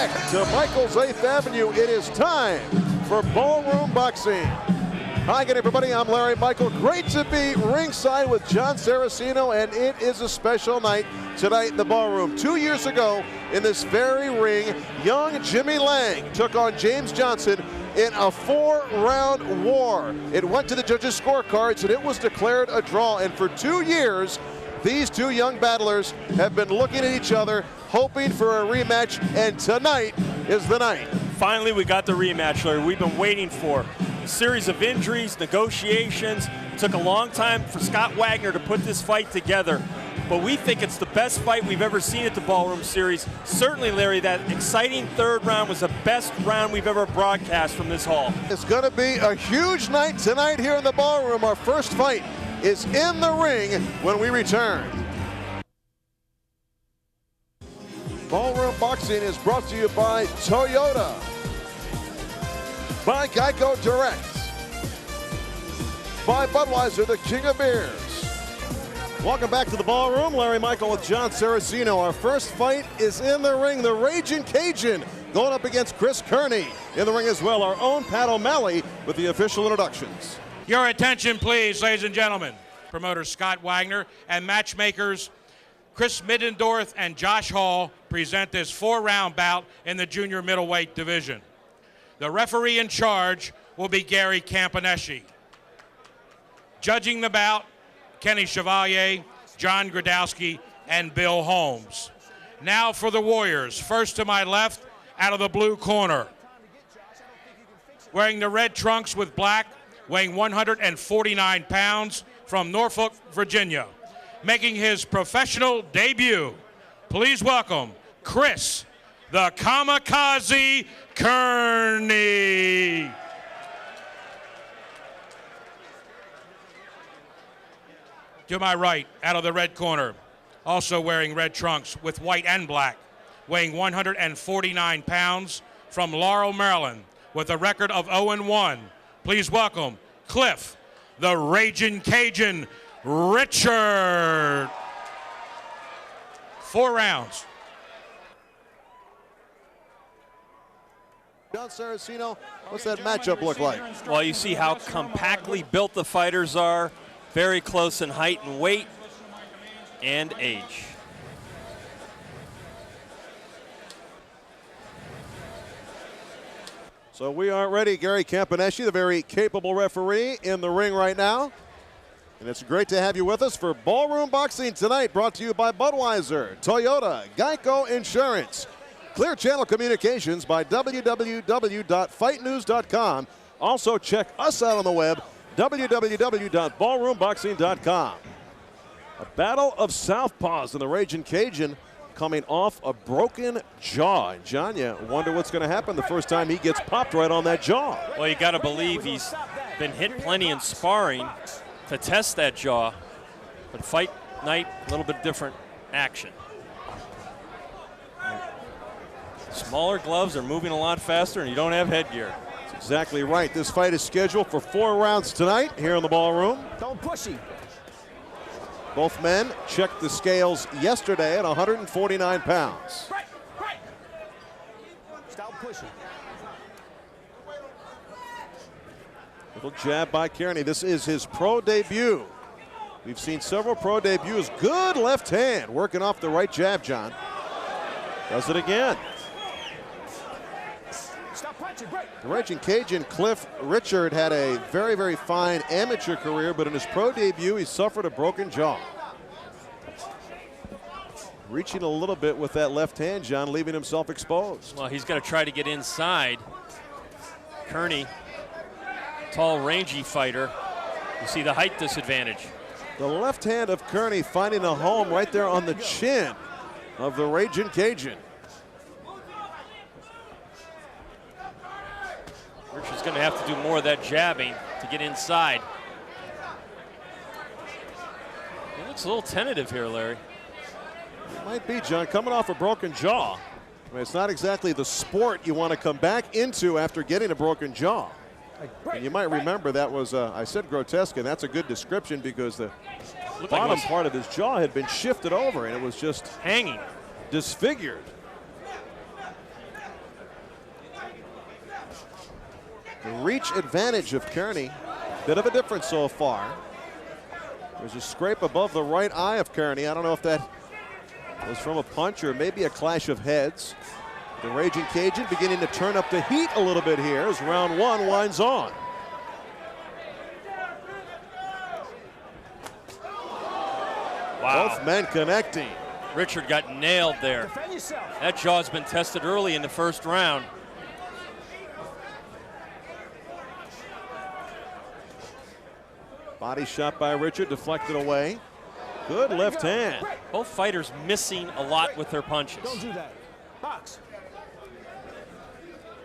direct to Michael's 8th Avenue. It is time for Ballroom Boxing. Hi again, everybody. I'm Larry Michael. Great to be ringside with Jon Saraceno, and it is a special night tonight in the Ballroom. 2 years ago, in this very ring, young Jimmy Lange took on James Johnson in a 4-round war. It went to the judges' scorecards, and it was declared a draw. And for 2 years, these two young battlers have been looking at each other, hoping for a rematch, and tonight is the night. Finally, we got the rematch, Larry. We've been waiting for a series of injuries, negotiations. It took a long time for Scott Wagner to put this fight together, but we think it's the best fight we've ever seen at the Ballroom Series. Certainly, Larry, that exciting third round was the best round we've ever broadcast from this hall. It's going to be a huge night tonight here in the Ballroom. Our first fight is in the ring when we return. Ballroom Boxing is brought to you by Toyota, by Geico Direct, by Budweiser, the king of beers. Welcome back to the Ballroom. Larry Michael with Jon Saraceno. Our first fight is in the ring. The Raging Cajun going up against Chris Kearney. In the ring as well, our own Pat O'Malley with the official introductions. Your attention, please, ladies and gentlemen. Promoter Scott Wagner and matchmakers Chris Middendorf and Josh Hall present this 4-round bout in the junior middleweight division. The referee in charge will be Gary Campaneschi. Judging the bout, Kenny Chevalier, John Gradowski, and Bill Holmes. Now for the Warriors. First to my left, out of the blue corner. Wearing the red trunks with black, weighing 149 pounds, from Norfolk, Virginia. Making his professional debut, please welcome Chris, the Kamikaze Kearney. To my right, out of the red corner, also wearing red trunks with white and black, weighing 149 pounds, from Laurel, Maryland, with a record of 0-1. Please welcome Cliff, the Raging Cajun, Richard. 4 rounds. Jon Saraceno, what's that matchup look like? Well, you see how compactly built the fighters are, very close in height and weight and age. So we are ready. Gary Campaneschi, the very capable referee, in the ring right now. And it's great to have you with us for Ballroom Boxing tonight, brought to you by Budweiser, Toyota, Geico Insurance, Clear Channel Communications, by www.fightnews.com. Also check us out on the web, www.ballroomboxing.com. A battle of southpaws in the Raging Cajun, coming off a broken jaw. And John, you wonder what's going to happen the first time he gets popped right on that jaw. Well, you got to believe he's been hit plenty in sparring to test that jaw, but fight night, a little bit different action. Smaller gloves are moving a lot faster, and you don't have headgear. That's exactly right. This fight is scheduled for 4 rounds tonight here in the Ballroom. Don't push him. Both men checked the scales yesterday at 149 pounds. Right. Stop pushing. Little jab by Kearney. This is his pro debut. We've seen several pro debuts. Good left hand, working off the right jab, John. Does it again. Stop punching, break. The Raging Cajun, Cliff Richard, had a very, very fine amateur career, but in his pro debut, he suffered a broken jaw. Reaching a little bit with that left hand, John, leaving himself exposed. Well, he's going to try to get inside. Kearney, tall, rangy fighter. You see the height disadvantage. The left hand of Kearney finding a home right there on the chin of the Raging Cajun. Richard's going to have to do more of that jabbing to get inside. He looks a little tentative here, Larry. It might be, John, coming off a broken jaw. I mean, it's not exactly the sport you want to come back into after getting a broken jaw. And you might remember that was, I said grotesque, and that's a good description because the bottom part of his jaw had been shifted over and it was just hanging, disfigured. The reach advantage of Kearney. Bit of a difference so far. There's a scrape above the right eye of Kearney. I don't know if that was from a punch or maybe a clash of heads. The Raging Cajun beginning to turn up the heat a little bit here as round one winds on. Wow. Both men connecting. Richard got nailed there. That jaw's been tested early in the first round. Body shot by Richard, deflected away. Good left hand. Both fighters missing a lot with their punches. Don't do that. Box.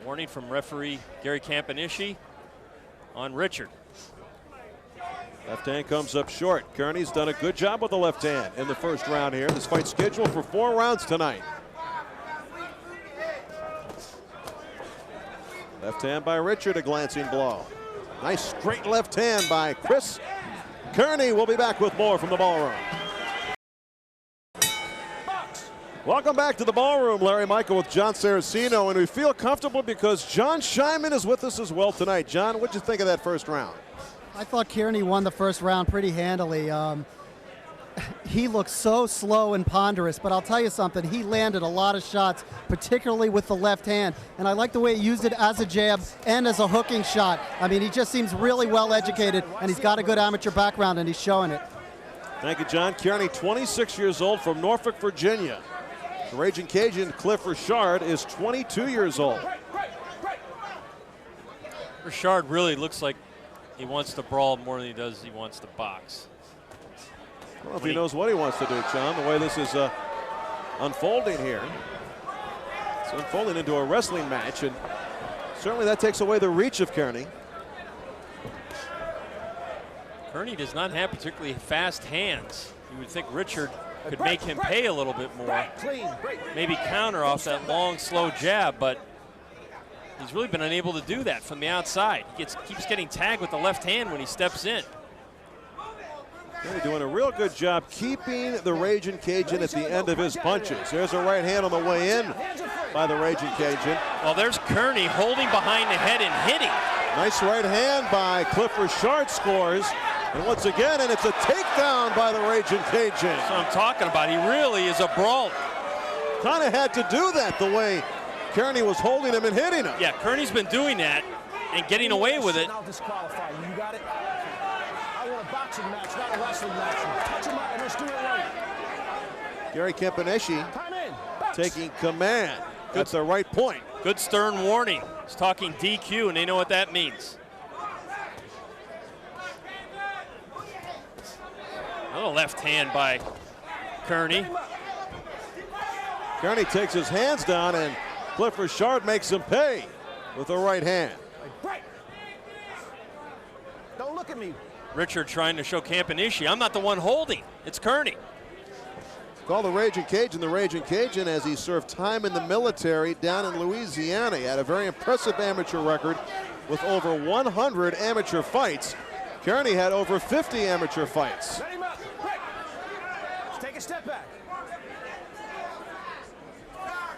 Warning from referee Gary Campanishi on Richard. Left hand comes up short. Kearney's done a good job with the left hand in the first round here. This fight's scheduled for 4 rounds tonight. Left hand by Richard, a glancing blow. Nice straight left hand by Chris Kearney. We'll be back with more from the ballroom. Welcome back to the ballroom. Larry Michael with Jon Saraceno, and we feel comfortable because Jon Scheinman is with us as well tonight. Jon, what'd you think of that first round? I thought Kearney won the first round pretty handily. He looked so slow and ponderous, but I'll tell you something, he landed a lot of shots, particularly with the left hand, and I like the way he used it as a jab and as a hooking shot. I mean, he just seems really well educated, and he's got a good amateur background, and he's showing it. Thank you, John. Kearney, 26 years old, from Norfolk, Virginia. The Raging Cajun, Cliff Richard, is 22 years old. Richard really looks like he wants to brawl more than he does he wants to box. I don't know if he knows what he wants to do, John, the way this is unfolding here. It's unfolding into a wrestling match, and certainly that takes away the reach of Kearney. Kearney does not have particularly fast hands. You would think Richard could make him pay a little bit more. Maybe counter off that long, slow jab, but he's really been unable to do that from the outside. He keeps getting tagged with the left hand when he steps in. Kearney doing a real good job keeping the Raging Cajun at the end of his punches. There's a right hand on the way in by the Raging Cajun. Well, there's Kearney holding behind the head and hitting. Nice right hand by Cliff Richard, scores. And once again, and it's a takedown by the Raging Cajun. That's what I'm talking about. He really is a brawler. Kind of had to do that the way Kearney was holding him and hitting him. Yeah, Kearney's been doing that and getting away with it. I'll disqualify you. You got it? I want a boxing match, not a wrestling match. Touch him out and let's do it right. Gary Campanishi Time in. Box. taking command. That's the right point. Good stern warning. He's talking DQ, and they know what that means. Another left hand by Kearney. Kearney takes his hands down, and Cliff Richard makes him pay with the right hand. Right. Don't look at me. Richard trying to show Campanishi, I'm not the one holding. It's Kearney. Call the Raging Cajun as he served time in the military down in Louisiana. He had a very impressive amateur record with over 100 amateur fights. Kearney had over 50 amateur fights. Set him up. Right. Take a step back.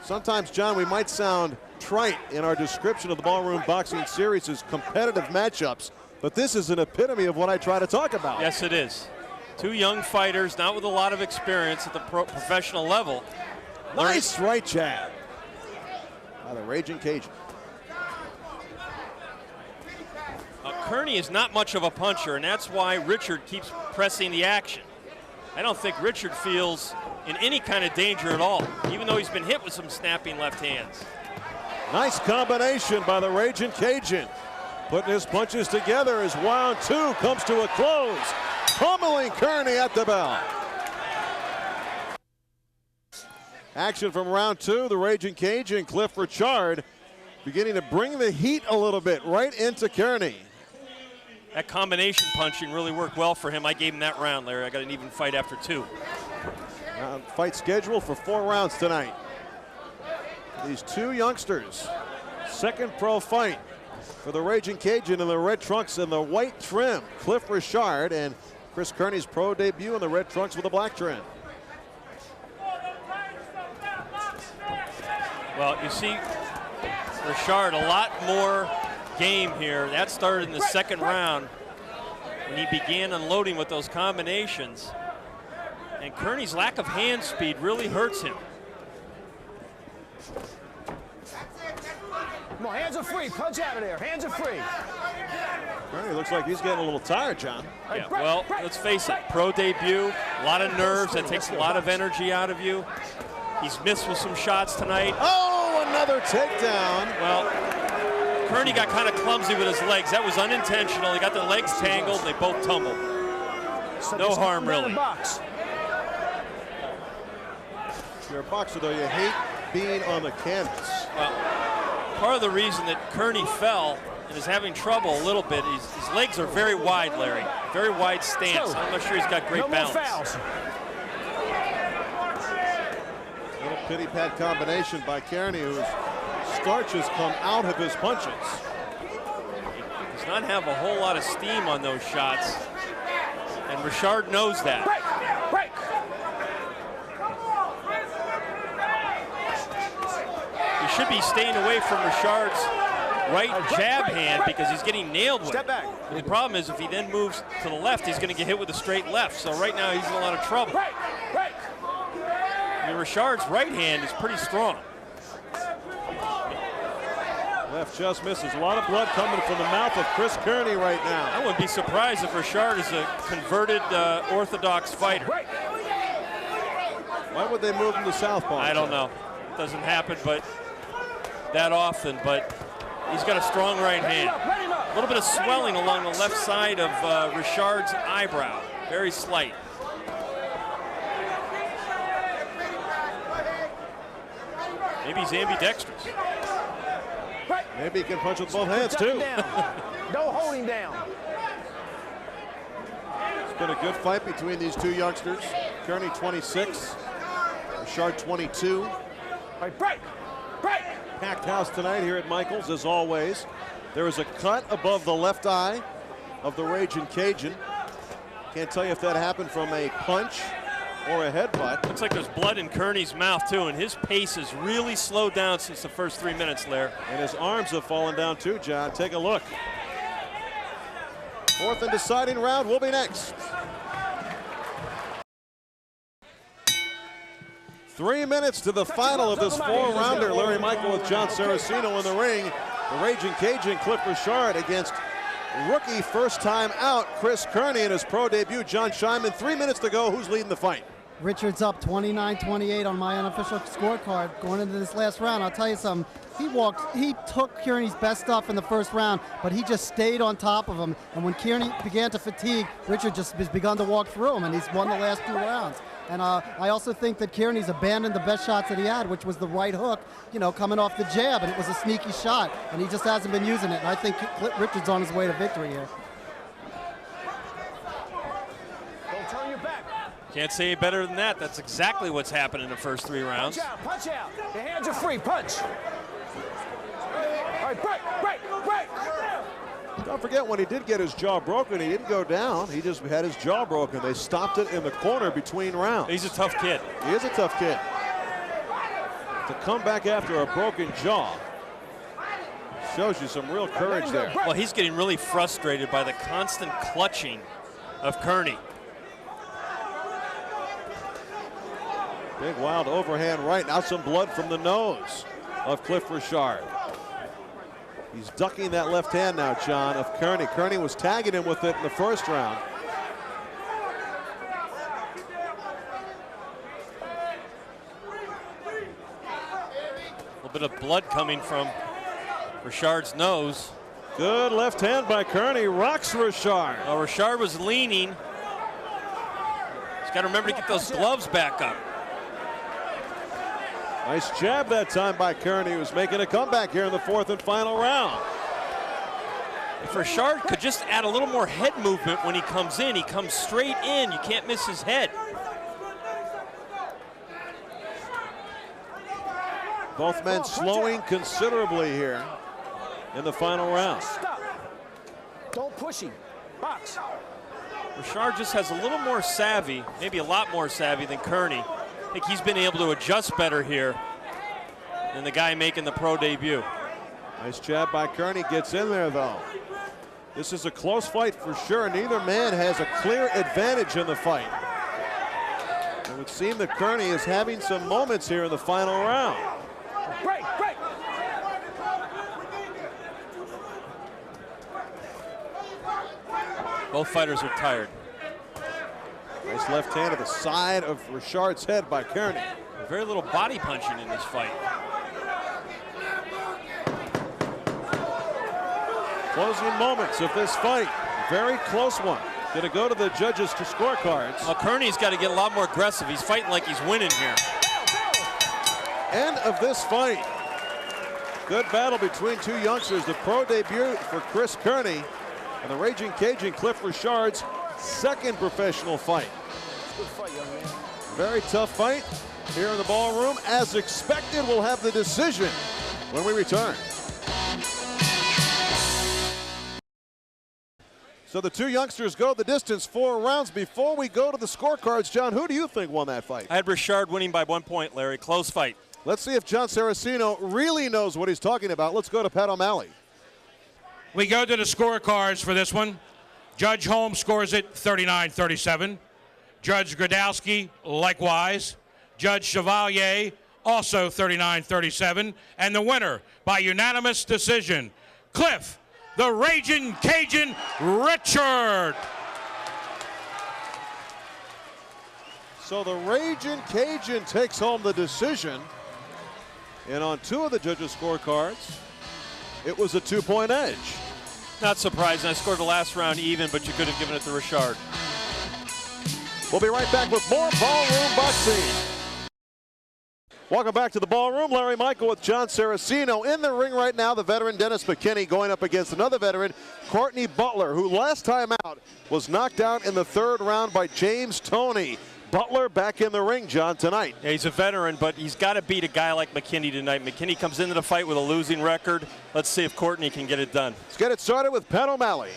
Sometimes, John, we might sound trite in our description of the Ballroom Boxing Series as competitive matchups, but this is an epitome of what I try to talk about. Yes, it is. Two young fighters, not with a lot of experience at the professional level. Nice right jab by the Raging Cajun. Kearney is not much of a puncher, and that's why Richard keeps pressing the action. I don't think Richard feels in any kind of danger at all, even though he's been hit with some snapping left hands. Nice combination by the Raging Cajun. Putting his punches together as round two comes to a close. Pummeling Kearney at the bell. Action from round two. The Raging Cajun, Cliff Richard, beginning to bring the heat a little bit right into Kearney. That combination punching really worked well for him. I gave him that round, Larry. I got an even fight after two. Fight scheduled for 4 rounds tonight. These two youngsters, second pro fight for the Raging Cajun in the red trunks and the white trim. Cliff Richard and Chris Kearney's pro debut in the red trunks with the black trim. Well, you see Richard a lot more game here. That started in the second round when he began unloading with those combinations. And Kearney's lack of hand speed really hurts him. Come on, hands are free. Punch out of there. Hands are free. Kearney looks like he's getting a little tired, John. Yeah, well, let's face it, pro debut, a lot of nerves. That takes a lot of energy out of you. He's missed with some shots tonight. Oh, another takedown. Well, Kearney got kind of clumsy with his legs. That was unintentional. He got their legs tangled, and they both tumbled. No harm, really. If you're a boxer, though, you hate being on the canvas. Well, part of the reason that Kearney fell and is having trouble a little bit, his legs are very wide, Larry. Very wide stance. I'm not sure he's got great balance. Little pity-pat combination by Kearney, whose starch has come out of his punches. He does not have a whole lot of steam on those shots, and Richard knows that. He should be staying away from Richard's right jab hand because he's getting nailed with it. And the problem is if he then moves to the left, he's going to get hit with a straight left. So right now he's in a lot of trouble. I mean, Richard's right hand is pretty strong. Left just misses. A lot of blood coming from the mouth of Chris Kearney right now. I wouldn't be surprised if Richard is a converted Orthodox fighter. Why would they move him to southpaw? I don't know. It doesn't happen but that often, but he's got a strong right hand. A little bit of swelling along the left side of Richard's eyebrow. Very slight. Maybe he's ambidextrous. Maybe he can punch with both hands, too. Don't hold him down. It's been a good fight between these two youngsters. Kearney 26, Richard 22. Break. Packed house tonight here at Michael's, as always. There is a cut above the left eye of the Raging Cajun. Can't tell you if that happened from a punch or a headbutt. Looks like there's blood in Kearney's mouth, too, and his pace has really slowed down since the first 3 minutes, Lair. And his arms have fallen down, too, John. Take a look. Fourth and deciding round will be next. 3 minutes to the final of this four-rounder. Larry Michael with Jon Saraceno in the ring. The Raging Cajun Cliff Richard against rookie first time out Chris Kearney in his pro debut, John Scheinman. 3 minutes to go. Who's leading the fight? Richard's up 29-28 on my unofficial scorecard going into this last round. I'll tell you something. He took Kearney's best stuff in the first round, but he just stayed on top of him. And when Kearney began to fatigue, Richard just has begun to walk through him, and he's won the last 2 rounds. And I also think that Kearney's abandoned the best shots that he had, which was the right hook, coming off the jab, and it was a sneaky shot, and he just hasn't been using it. And I think Richard's on his way to victory here. Don't turn your back. Can't say better than that. That's exactly what's happened in the first 3 rounds. Punch out. Your hands are free. Punch. All right, break. Don't forget, when he did get his jaw broken, he didn't go down. He just had his jaw broken. They stopped it in the corner between rounds. He's a tough kid. He is a tough kid. To come back after a broken jaw shows you some real courage there. Well, he's getting really frustrated by the constant clutching of Kearney. Big wild overhand right. Now some blood from the nose of Cliff Richard. He's ducking that left hand now, John, of Kearney. Kearney was tagging him with it in the first round. A little bit of blood coming from Richard's nose. Good left hand by Kearney. Rocks Richard. Well, Richard was leaning. He's got to remember to get those gloves back up. Nice jab that time by Kearney, who's making a comeback here in the fourth and final round. If Richard could just add a little more head movement when he comes in, he comes straight in. You can't miss his head. Both men slowing considerably here in the final round. Stop. Don't push him. Box. Richard just has a little more savvy, maybe a lot more savvy than Kearney. I think he's been able to adjust better here than the guy making the pro debut. Nice jab by Kearney, gets in there though. This is a close fight for sure. Neither man has a clear advantage in the fight. It would seem that Kearney is having some moments here in the final round. Break, break. Both fighters are tired. Nice left hand to the side of Richard's head by Kearney. Very little body punching in this fight. Closing moments of this fight. Very close one. Going to go to the judges' scorecards. Well, Kearney's got to get a lot more aggressive. He's fighting like he's winning here. End of this fight. Good battle between two youngsters. The pro debut for Chris Kearney and the Raging Cajun Cliff Richard's second professional fight. Good fight, young man. Very tough fight here in the ballroom. As expected, we'll have the decision when we return. So the two youngsters go the distance, 4 rounds. Before we go to the scorecards, John, who do you think won that fight? I had Richard winning by 1 point, Larry. Close fight. Let's see if Jon Saraceno really knows what he's talking about. Let's go to Pat O'Malley. We go to the scorecards for this one. Judge Holmes scores it 39-37. Judge Gradowski, likewise. Judge Chevalier, also 39-37. And the winner by unanimous decision, Cliff, the Raging Cajun Richard. So the Raging Cajun takes home the decision. And on 2 of the judges' scorecards, it was a 2-point edge. Not surprising. I scored the last round even, but you could have given it to Richard. We'll be right back with more Ballroom Boxing. Welcome back to the Ballroom. Larry Michael with Jon Saraceno. In the ring right now, the veteran Dennis McKinney going up against another veteran, Courtney Butler, who last time out was knocked out in the 3rd round by James Toney. Butler back in the ring, John, tonight. Yeah, he's a veteran, but he's got to beat a guy like McKinney tonight. McKinney comes into the fight with a losing record. Let's see if Courtney can get it done. Let's get it started with Pat O'Malley.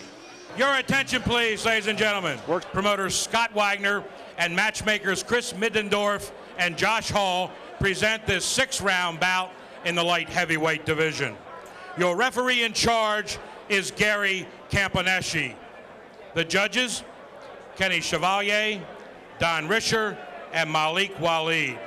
Your attention, please, ladies and gentlemen. Promoters Scott Wagner and matchmakers Chris Middendorf and Josh Hall present this 6-round bout in the light heavyweight division. Your referee in charge is Gary Campaneschi. The judges, Kenny Chevalier, Don Risher, and Malik Waleed.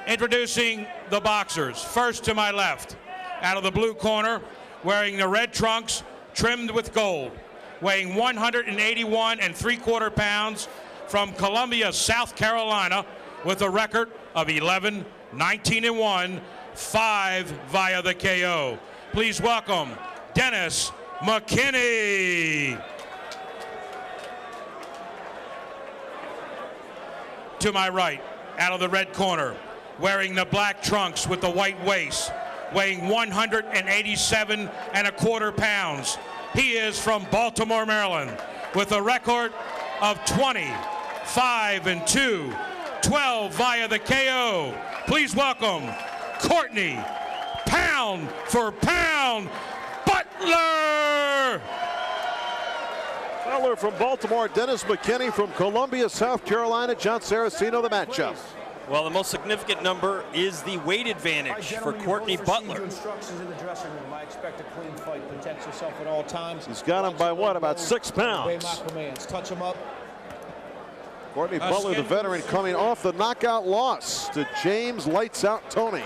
Introducing the boxers. First to my left, out of the blue corner, wearing the red trunks trimmed with gold, weighing 181 3/4 pounds, from Columbia, South Carolina, with a record of 11-19-1, 5 via the KO. Please welcome Dennis McKinney. To my right, out of the red corner, wearing the black trunks with the white waist, weighing 187 1/4 pounds. He is from Baltimore, Maryland, with a record of 20-5-2, 12 via the KO. Please welcome Courtney, pound for pound, Butler. Butler from Baltimore, Dennis McKinney from Columbia, South Carolina. Jon Saraceno, the matchup. Well, the most significant number is the weight advantage for Courtney Butler. Instructions in the dressing room. I expect a clean fight. Protect yourself at all times. He's got him by what, about 6 pounds? Obey my commands. Touch him up. Courtney Butler, the veteran, coming off the knockout loss to James Lights Out Toney.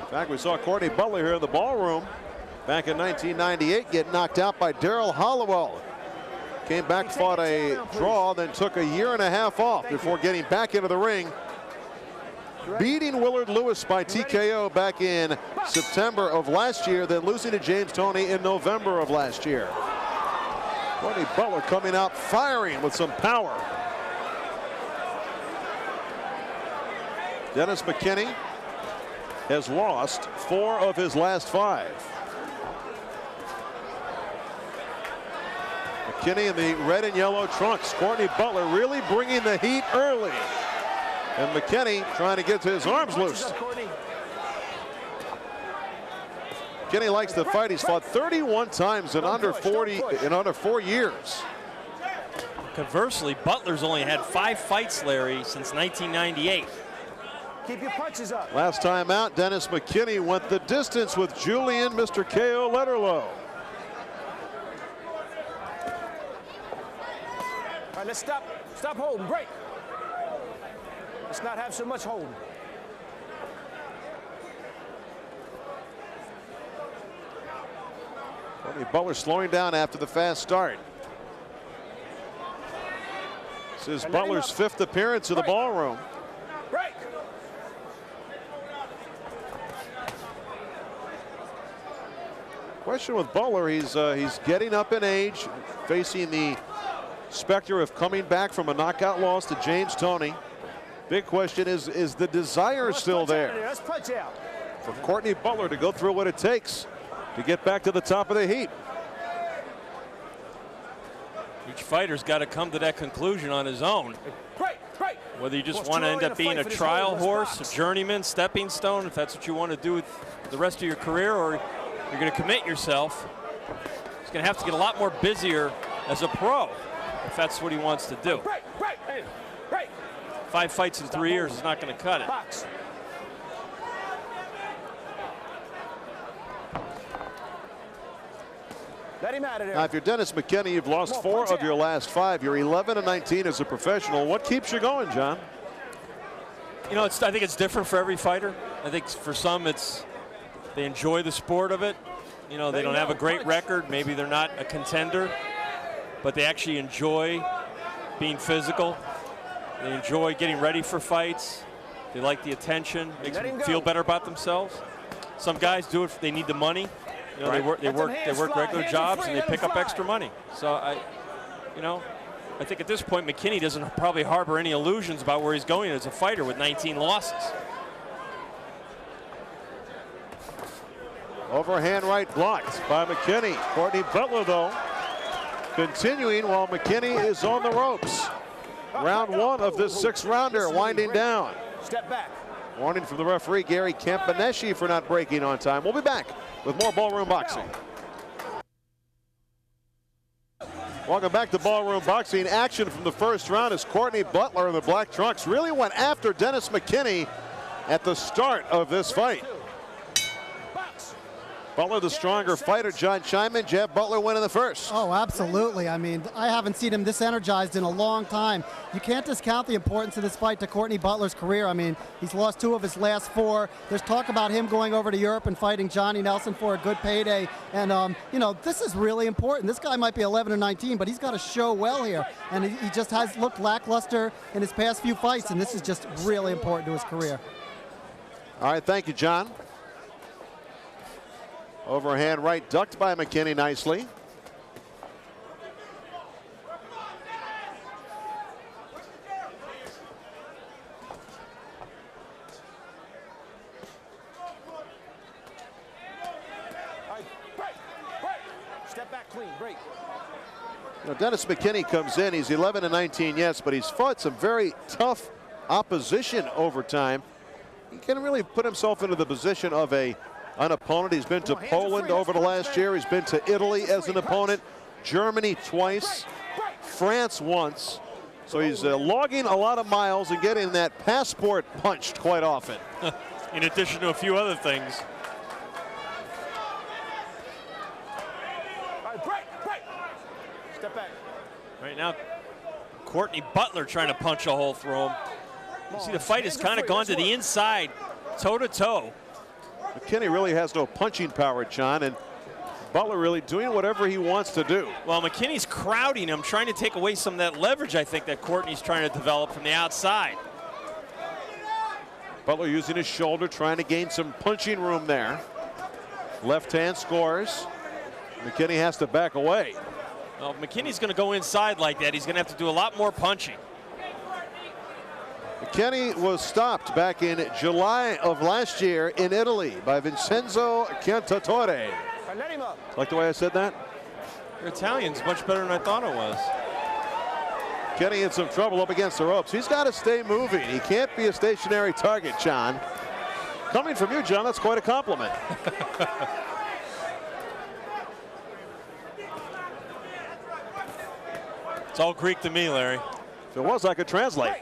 In fact, we saw Courtney Butler here in the ballroom back in 1998 get knocked out by Darrell Hollowell. Came back, fought a draw, then took a 1.5 years off before getting back into the ring, beating Willard Lewis by TKO back in September of last year, then losing to James Toney in November of last year. Courtney Butler coming out firing with some power. Dennis McKinney has lost 4 of his last 5. McKinney in the red and yellow trunks. Courtney Butler really bringing the heat early. And McKinney trying to get his arms loose. McKinney likes to fight. He's fought 31 times in under 4 years. Conversely, Butler's only had 5 fights, Larry, since 1998. Keep your punches up. Last time out, Dennis McKinney went the distance with Julian Mr. KO Letterlow. All right, let's stop holding, break. Let's not have so much holding. Butler slowing down after the fast start. This is Butler's 5th appearance in the ballroom. Break. Question with Butler, he's getting up in age, facing the specter of coming back from a knockout loss to James Toney. Big question is the desire still there? Let's punch out. For Courtney Butler to go through what it takes to get back to the top of the heap. Each fighter's got to come to that conclusion on his own. Whether you just want to end up being a trial horse, a journeyman, stepping stone, if that's what you want to do with the rest of your career, or you're going to commit yourself. He's going to have to get a lot more busier as a pro if that's what he wants to do. 5 fights in 3 years is not going to cut it. Let him out of there. Now, if you're Dennis McKinney, you've lost 4 of your last 5. You're 11-19 as a professional. What keeps you going, John? You know, I think it's different for every fighter. I think for some, they enjoy the sport of it. You know, they don't have a great record. Maybe they're not a contender, but they actually enjoy being physical. They enjoy getting ready for fights. They like the attention. Makes them feel better about themselves. Some guys do it. They need the money. You know, they work regular jobs and they pick up extra money. So I think at this point McKinney doesn't probably harbor any illusions about where he's going as a fighter with 19 losses. Overhand right blocked by McKinney. Courtney Butler, though, continuing while McKinney is on the ropes. Round 1 of this 6-rounder winding down. Step back. Warning from the referee, Gary Campaneschi, for not breaking on time. We'll be back with more Ballroom Boxing. Welcome back to Ballroom Boxing. Action from the first round as Courtney Butler in the black trunks really went after Dennis McKinney at the start of this fight. Butler the stronger fighter. Jon Scheinman, Jeb Butler winning the first. Oh, absolutely. I mean, I haven't seen him this energized in a long time. You can't discount the importance of this fight to Courtney Butler's career. I mean, he's lost 2 of his last 4. There's talk about him going over to Europe and fighting Johnny Nelson for a good payday. And, you know, this is really important. This guy might be 11-19, but he's got to show well here. And he just has looked lackluster in his past few fights, and this is just really important to his career. All right, thank you, John. Overhand right ducked by McKinney nicely. Step back clean, break. You know, Dennis McKinney comes in. He's 11-19, yes, but he's fought some very tough opposition over time. He can really put himself into the position of an opponent. He's been to Poland over the last year. He's been to Italy as an opponent, Germany twice, France once. So he's logging a lot of miles and getting that passport punched quite often. In addition to a few other things. Step back. Right now, Courtney Butler trying to punch a hole through him. You see the fight has kind of gone to the inside, toe-to-toe. McKinney really has no punching power, John, and Butler really doing whatever he wants to do. Well, McKinney's crowding him, trying to take away some of that leverage, I think, that Courtney's trying to develop from the outside. Butler using his shoulder, trying to gain some punching room there. Left hand scores. McKinney has to back away. Well, if McKinney's going to go inside like that, he's going to have to do a lot more punching. McKinney was stopped back in July of last year in Italy by Vincenzo Cantatore. Let him up. Like the way I said that? Your Italian's much better than I thought it was. Kenny in some trouble up against the ropes. He's got to stay moving. He can't be a stationary target, John. Coming from you, John, that's quite a compliment. It's all Greek to me, Larry. If it was, I could translate.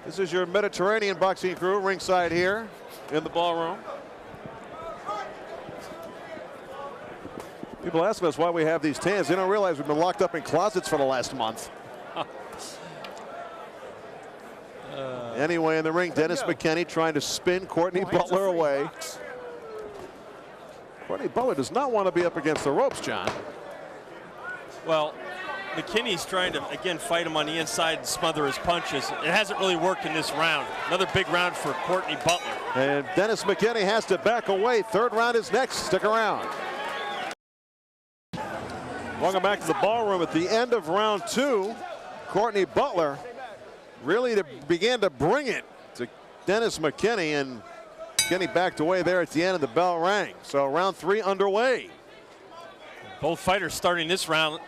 This is your Mediterranean boxing crew ringside here in the ballroom. People ask us why we have these tans. They don't realize we've been locked up in closets for the last month. Anyway, in the ring, Dennis McKinney trying to spin Courtney Butler away. Courtney Butler does not want to be up against the ropes, John. Well, McKinney's trying to, again, fight him on the inside and smother his punches. It hasn't really worked in this round. Another big round for Courtney Butler. And Dennis McKinney has to back away. Third round is next. Stick around. Welcome back to the ballroom at the end of round 2. Courtney Butler really began to bring it to Dennis McKinney, and McKinney backed away there at the end, and the bell rang. So round 3 underway. Both fighters starting this round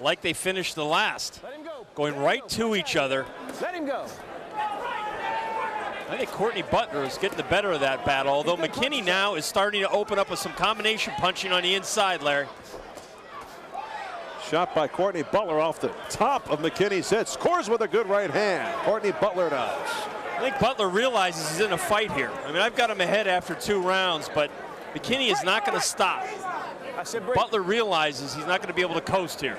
like they finished the last, going right to each other. Let him go. I think Courtney Butler is getting the better of that battle, although McKinney now is starting to open up with some combination punching on the inside, Larry. Shot by Courtney Butler off the top of McKinney's head. Scores with a good right hand. Courtney Butler does. I think Butler realizes he's in a fight here. I mean, I've got him ahead after 2 rounds, but McKinney is not going to stop. Butler realizes he's not going to be able to coast here.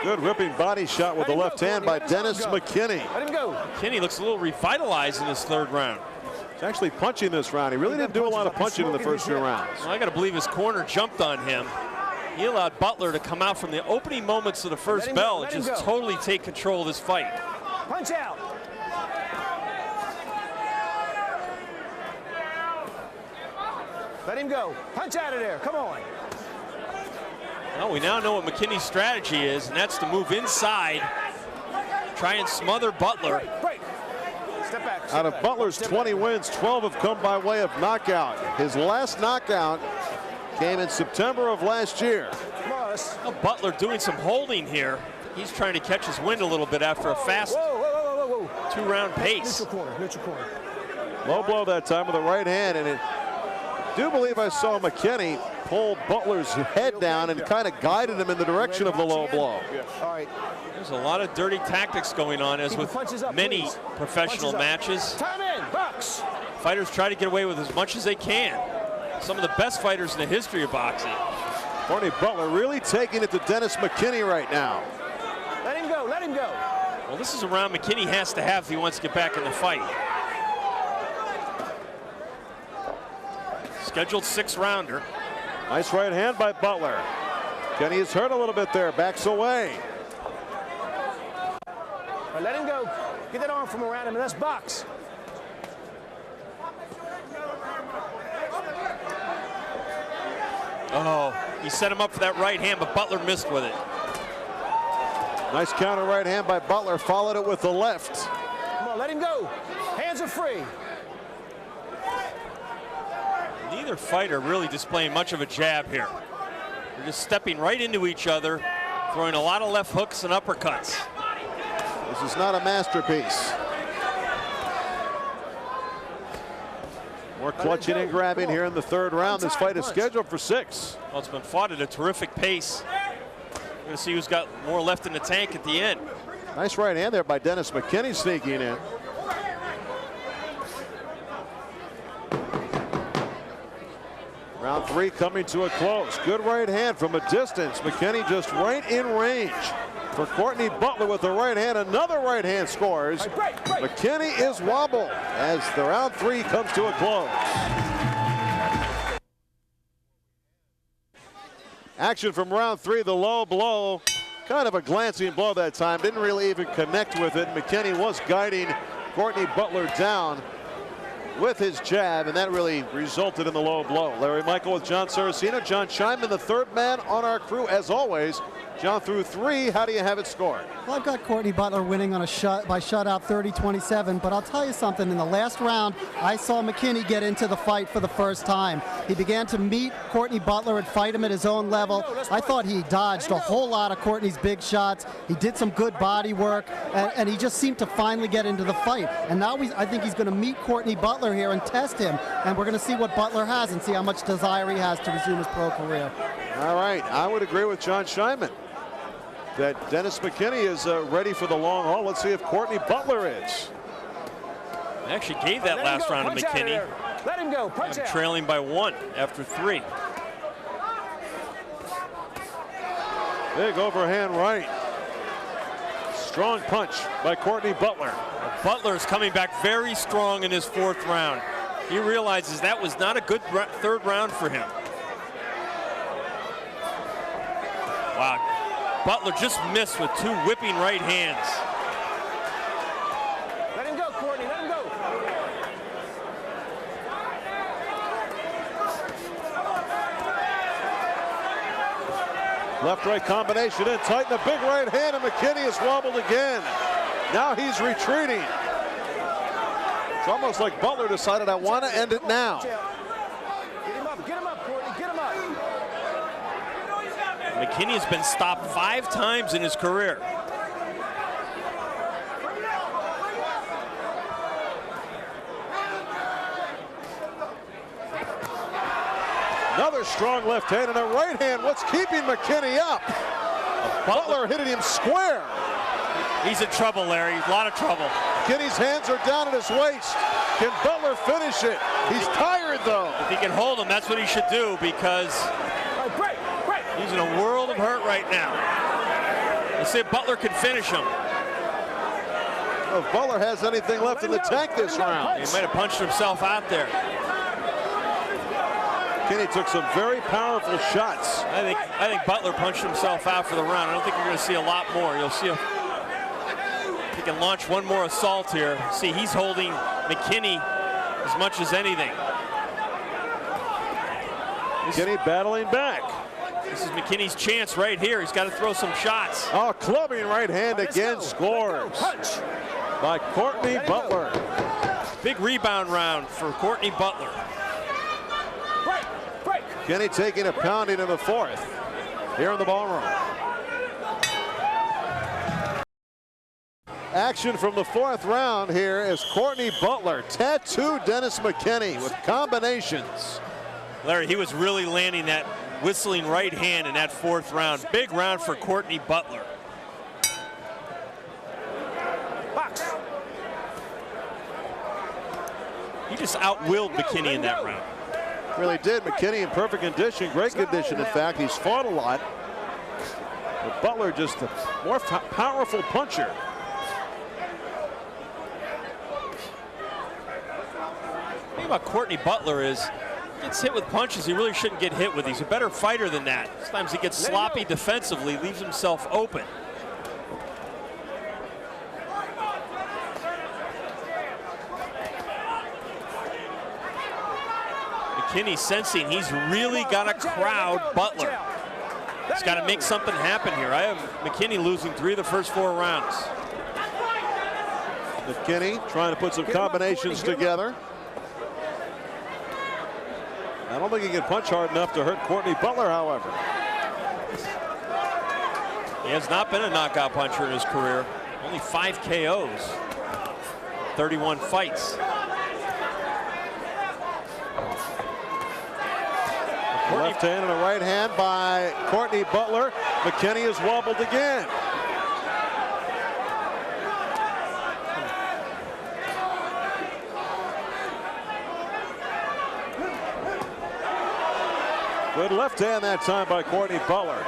Good whipping body shot with the left hand by Dennis McKinney. Let him go. McKinney looks a little revitalized in this 3rd round. He's actually punching this round. He really didn't do a lot of punching in the first 2 rounds. Well, I got to believe his corner jumped on him. He allowed Butler to come out from the opening moments of the first bell and just totally take control of this fight. Punch out. Let him go. Punch out of there. Come on. Well, we now know what McKinney's strategy is, and that's to move inside, try and smother Butler. Break. Step back. Out of Butler's 20 wins, 12 have come by way of knockout. His last knockout came in September of last year. Well, Butler doing some holding here. He's trying to catch his wind a little bit after a fast 2-round pace. Neutral corner. Neutral corner. Low blow that time with the right hand, and I do believe I saw McKinney pull Butler's head down and kind of guided him in the direction of the low blow. All right. There's a lot of dirty tactics going on, as with many professional matches. Time in. Box. Fighters try to get away with as much as they can. Some of the best fighters in the history of boxing. Courtney Butler really taking it to Dennis McKinney right now. Let him go. Let him go. Well, this is a round McKinney has to have if he wants to get back in the fight. Scheduled 6-rounder. Nice right hand by Butler. Kenny is hurt a little bit there. Backs away. Let him go. Get that arm from around him, and that's box. Oh, he set him up for that right hand, but Butler missed with it. Nice counter right hand by Butler, followed it with the left. Come on, let him go. Hands are free. Neither fighter really displaying much of a jab here. They're just stepping right into each other, throwing a lot of left hooks and uppercuts. This is not a masterpiece. More clutching and grabbing here in the 3rd round. This fight is scheduled for 6. Well, it's been fought at a terrific pace. We're going to see who's got more left in the tank at the end. Nice right hand there by Dennis McKinney sneaking in. Round 3 coming to a close. Good right hand from a distance. McKinney just right in range for Courtney Butler with the right hand. Another right hand scores. McKinney is wobbled as the round 3 comes to a close. Action from round 3, the low blow. Kind of a glancing blow that time. Didn't really even connect with it. McKinney was guiding Courtney Butler down with his jab, and that really resulted in the low blow. Larry Michael with Jon Saraceno. Jon Scheinman, the 3rd man on our crew, as always. John, through 3, how do you have it scored? Well, I've got Courtney Butler winning on a by shutout 30-27, but I'll tell you something. In the last round, I saw McKinney get into the fight for the first time. He began to meet Courtney Butler and fight him at his own level. I thought he dodged a whole lot of Courtney's big shots. He did some good body work, and he just seemed to finally get into the fight. And now I think he's going to meet Courtney Butler here and test him, and we're going to see what Butler has and see how much desire he has to resume his pro career. All right, I would agree with Jon Scheinman. that Dennis McKinney is ready for the long haul. Let's see if Courtney Butler is. They actually gave that last round to McKinney. Let him go. Punch out. Trailing by 1 after 3. Big overhand right. Strong punch by Courtney Butler. Butler is coming back very strong in his 4th round. He realizes that was not a good 3rd round for him. Wow. Butler just missed with 2 whipping right hands. Let him go, Courtney. Let him go. Left-right combination in tight, and a big right hand, and McKinney is wobbled again. Now he's retreating. It's almost like Butler decided, I want to end it now. Get him up, Courtney, get him up. McKinney has been stopped 5 times in his career. Another strong left hand and a right hand. What's keeping McKinney up? Butler hitting him square. He's in trouble, Larry. A lot of trouble. McKinney's hands are down at his waist. Can Butler finish it? He's tired, though. If he can hold him, that's what he should do, because he's in a world of hurt right now. Let's see if Butler can finish him. If Butler has anything left in the tank this round. He might have punched himself out there. McKinney took some very powerful shots. I think Butler punched himself out for the round. I don't think you're going to see a lot more. You'll see if he can launch one more assault here. See, he's holding McKinney as much as anything. McKinney battling back. This is McKinney's chance right here. He's got to throw some shots. Oh, clubbing right hand again scores by Courtney Butler. Big rebound round for Courtney Butler. McKinney taking a pounding in the 4th here in the ballroom. Action from the 4th round here as Courtney Butler tattooed Dennis McKinney with combinations. Larry, he was really landing that whistling right hand in that 4th round. Big round for Courtney Butler. Box. He just out-willed McKinney in that round. Really did. McKinney in perfect condition, great condition. In fact, he's fought a lot. But Butler just a more powerful puncher. The thing about Courtney Butler is he gets hit with punches he really shouldn't get hit with. He's a better fighter than that. Sometimes he gets sloppy defensively, leaves himself open. McKinney sensing he's really got to crowd Butler. He's got to make something happen here. I have McKinney losing 3 of the first 4 rounds. McKinney trying to put some combinations together. I don't think he can punch hard enough to hurt Courtney Butler, however. He has not been a knockout puncher in his career. Only 5 KOs, 31 fights. Left hand and a right hand by Courtney Butler. McKinney is wobbled again. Good left hand that time by Courtney Butler.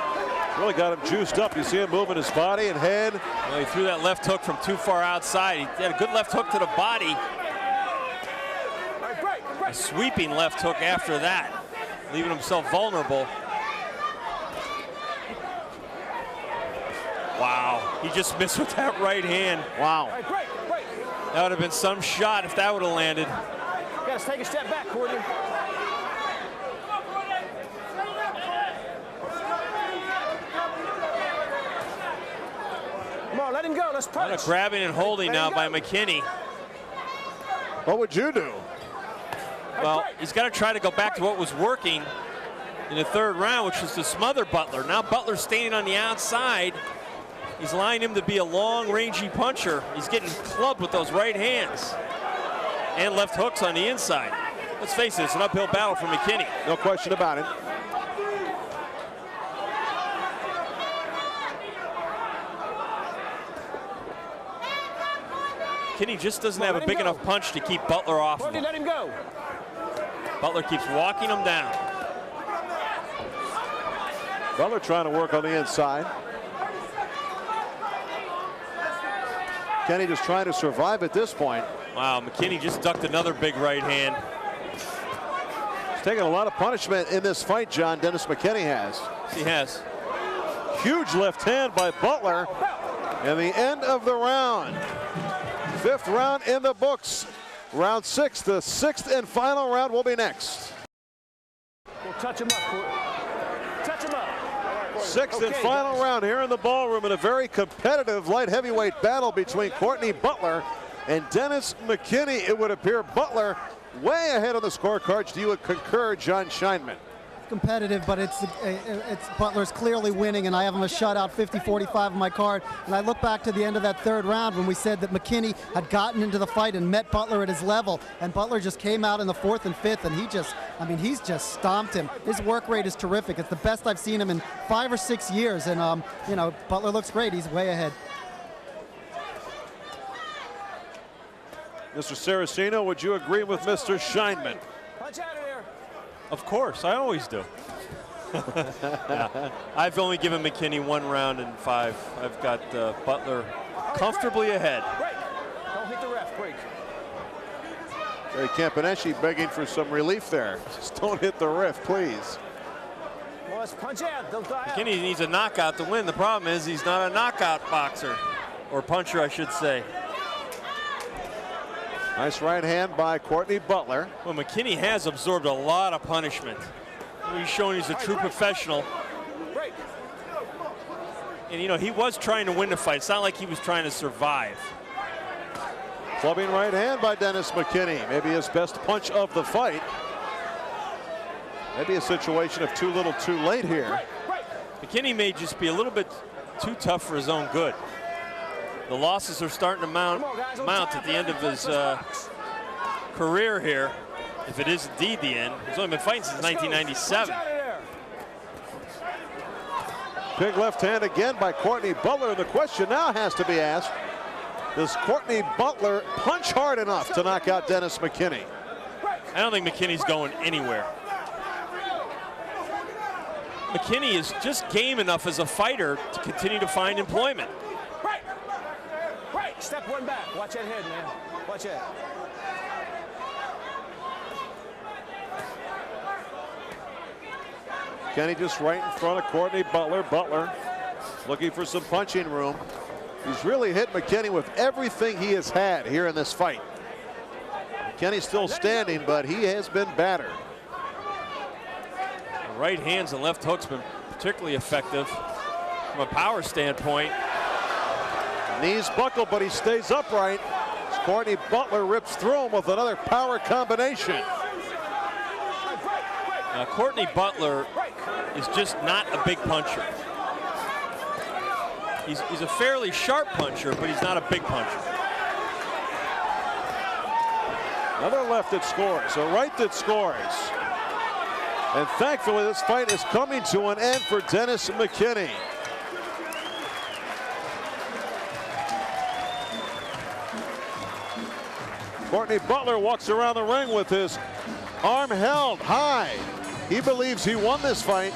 Really got him juiced up. You see him moving his body and head. Well, he threw that left hook from too far outside. He had a good left hook to the body. A sweeping left hook after that, leaving himself vulnerable. Wow, he just missed with that right hand. Wow. That would have been some shot if that would have landed. You gotta take a step back, Courtney. Come on, let him go. Let's punch. Grabbing and holding now by McKinney. What would you do? Well, he's got to try to go back to what was working in the 3rd round, which was to smother Butler. Now Butler's standing on the outside. He's allowing him to be a long, rangy puncher. He's getting clubbed with those right hands and left hooks on the inside. Let's face it, it's an uphill battle for McKinney. No question about it. McKinney just doesn't have a big enough punch to keep Butler off of him. Let him go. Butler keeps walking him down. Butler trying to work on the inside. McKinney just trying to survive at this point. Wow, McKinney just ducked another big right hand. He's taking a lot of punishment in this fight, John. Dennis McKinney has. He has. Huge left hand by Butler. And the end of the round. 5th round in the books. Round 6, the 6th and final round will be next. We'll touch him up. Touch him up. 6th and final round here in the ballroom in a very competitive light heavyweight battle between Courtney Butler and Dennis McKinney. It would appear Butler way ahead on the scorecards. Do you would concur, Jon Scheinman? Competitive, but it's Butler's clearly winning, and I have him a shutout 50-45 on my card. And I look back to the end of that 3rd round when we said that McKinney had gotten into the fight and met Butler at his level, and Butler just came out in the 4th and 5th, and he's just stomped him. His work rate is terrific. It's the best I've seen him in 5 or 6 years, and Butler looks great. He's way ahead. Mr. Saraceno, would you agree with Mr. Scheinman? Punch out of there. Of course, I always do. Yeah. I've only given McKinney 1 round and 5. I've got Butler comfortably ahead. Break. Don't hit the ref. Break. Gary Campaneschi begging for some relief there. Just don't hit the ref, please. Well, let's punch out. They'll die out. McKinney needs a knockout to win. The problem is he's not a knockout boxer, or puncher, I should say. Nice right hand by Courtney Butler. Well, McKinney has absorbed a lot of punishment. He's shown he's a true professional. Break. And, he was trying to win the fight. It's not like he was trying to survive. Clubbing right hand by Dennis McKinney. Maybe his best punch of the fight. Maybe a situation of too little too late here. McKinney may just be a little bit too tough for his own good. The losses are starting to mount at the end of his career here, if it is indeed the end. He's only been fighting since 1997. Big left hand again by Courtney Butler. The question now has to be asked, does Courtney Butler punch hard enough to knock out Dennis McKinney? I don't think McKinney's going anywhere. McKinney is just game enough as a fighter to continue to find employment. Step 1 back. Watch that head, man. Watch that. Kenny just right in front of Courtney Butler. Butler looking for some punching room. He's really hit McKinney with everything he has had here in this fight. McKinney's still standing, but he has been battered. The right hands and left hooks been particularly effective from a power standpoint. Knees buckle, but he stays upright. Courtney Butler rips through him with another power combination. Courtney Butler is just not a big puncher. He's a fairly sharp puncher, but he's not a big puncher. Another left that scores, a right that scores. And thankfully, this fight is coming to an end for Dennis McKinney. Courtney Butler walks around the ring with his arm held high. He believes he won this fight.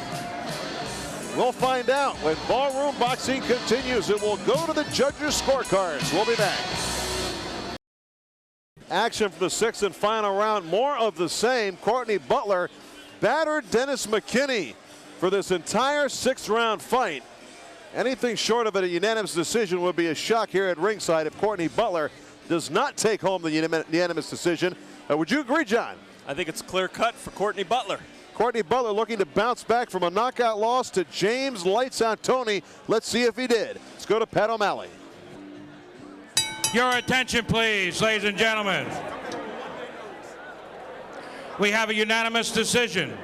We'll find out when Ballroom Boxing continues. It will go to the judges' scorecards. We'll be back. Action for the 6th and final round. More of the same. Courtney Butler battered Dennis McKinney for this entire 6th round fight. Anything short of a unanimous decision would be a shock here at ringside if Courtney Butler does not take home the unanimous decision. Would you agree, John? I think it's clear cut for Courtney Butler. Courtney Butler looking to bounce back from a knockout loss to James Lights Out Tony. Let's see if he did. Let's go to Pat O'Malley. Your attention, please, ladies and gentlemen. We have a unanimous decision.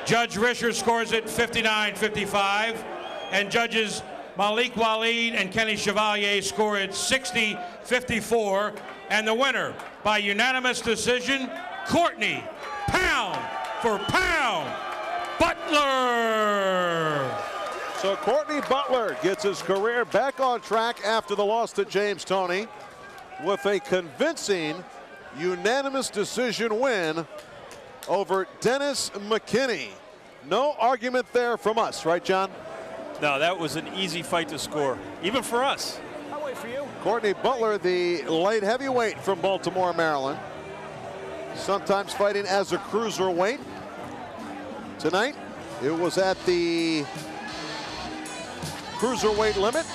Judge Risher scores it 59-55, and judges Malik Waleed and Kenny Chevalier score it 60-54, and the winner by unanimous decision, Courtney, pound for pound, Butler. So Courtney Butler gets his career back on track after the loss to James Toney. with a convincing unanimous decision win over Dennis McKinney. No argument there from us, right, John? No, that was an easy fight to score, even for us. I'll wait for you. Courtney Butler, the light heavyweight from Baltimore, Maryland. Sometimes fighting as a cruiserweight. Tonight, it was at the cruiserweight limit.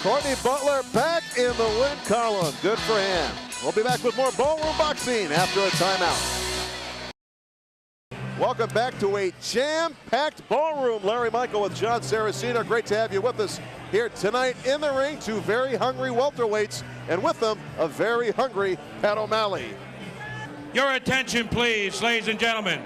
Courtney Butler back in the win column. Good for him. We'll be back with more Ballroom Boxing after a timeout. Welcome back to a jam-packed ballroom. Larry Michael with Jon Saraceno. Great to have you with us here tonight in the ring. Two very hungry welterweights, and with them, a very hungry Pat O'Malley. Your attention, please, ladies and gentlemen.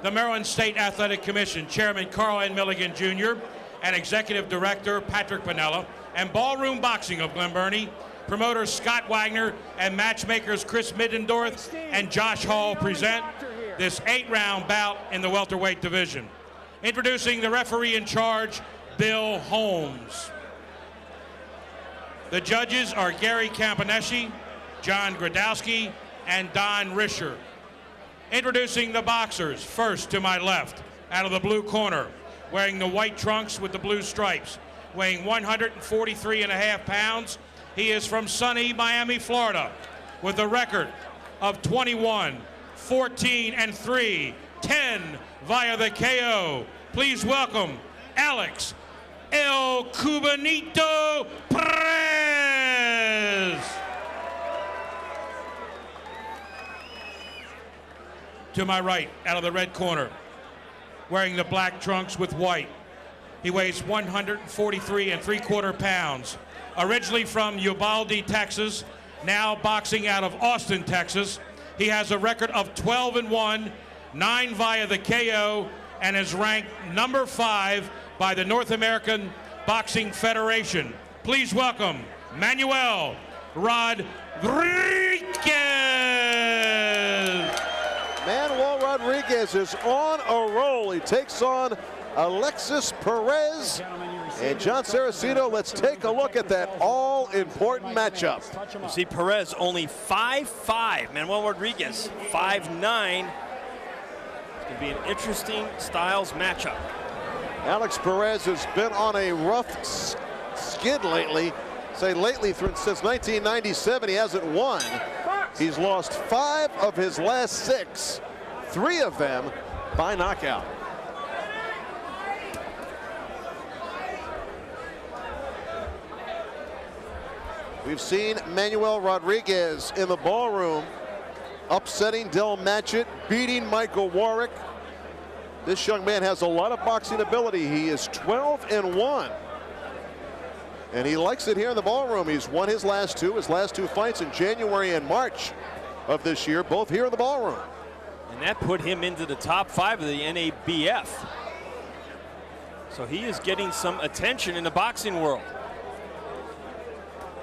The Maryland State Athletic Commission Chairman Carl N. Milligan Jr. and Executive Director Patrick Piniella, and Ballroom Boxing of Glen Burnie, promoters Scott Wagner and matchmakers Chris Middendorf and Josh Hall present this 8-round bout in the welterweight division. Introducing the referee in charge, Bill Holmes. The judges are Gary Campaneschi, John Gradowski, and Don Risher. Introducing the boxers, first to my left, out of the blue corner, wearing the white trunks with the blue stripes, weighing 143.5 pounds. He is from sunny Miami, Florida, with a record of 21, 14, and 3, 10 via the KO. Please welcome Alex El Cubanito Perez. To my right, out of the red corner, wearing the black trunks with white. He weighs 143.75 pounds. Originally from Uvalde, Texas, now boxing out of Austin, Texas. He has a record of 12-1, 9 via the KO, and is ranked number 5 by the North American Boxing Federation. Please welcome Manuel Rodriguez. Manuel Rodriguez is on a roll. He takes on Alexis Perez. And Jon Saraceno, let's take a look at that all-important matchup. You see Perez only 5'5", Manuel Rodriguez 5'9". It's going to be an interesting styles matchup. Alex Perez has been on a rough skid lately. Since 1997, he hasn't won. He's lost 5 of his last 6, 3 of them by knockout. We've seen Manuel Rodriguez in the ballroom, upsetting Del Matchett, beating Michael Warwick. This young man has a lot of boxing ability. He is 12-1. And he likes it here in the ballroom. He's won his last two fights in January and March of this year, both here in the ballroom. And that put him into the top 5 of the NABF. So he is getting some attention in the boxing world.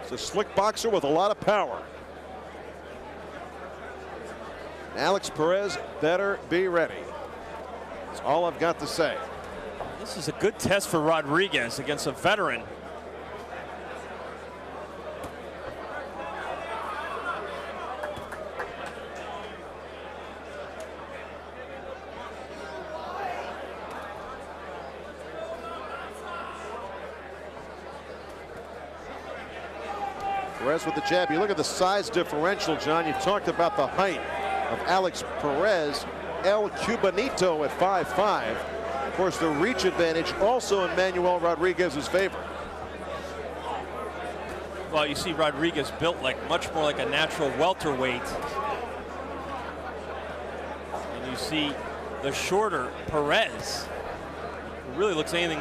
He's a slick boxer with a lot of power. Alex Perez better be ready. That's all I've got to say. This is a good test for Rodriguez against a veteran. Perez with the jab. You look at the size differential, John. You talked about the height of Alex Perez. El Cubanito at 5'5". Of course, the reach advantage also in Manuel Rodriguez's favor. Well, you see Rodriguez built much more like a natural welterweight. And you see the shorter Perez, who really looks anything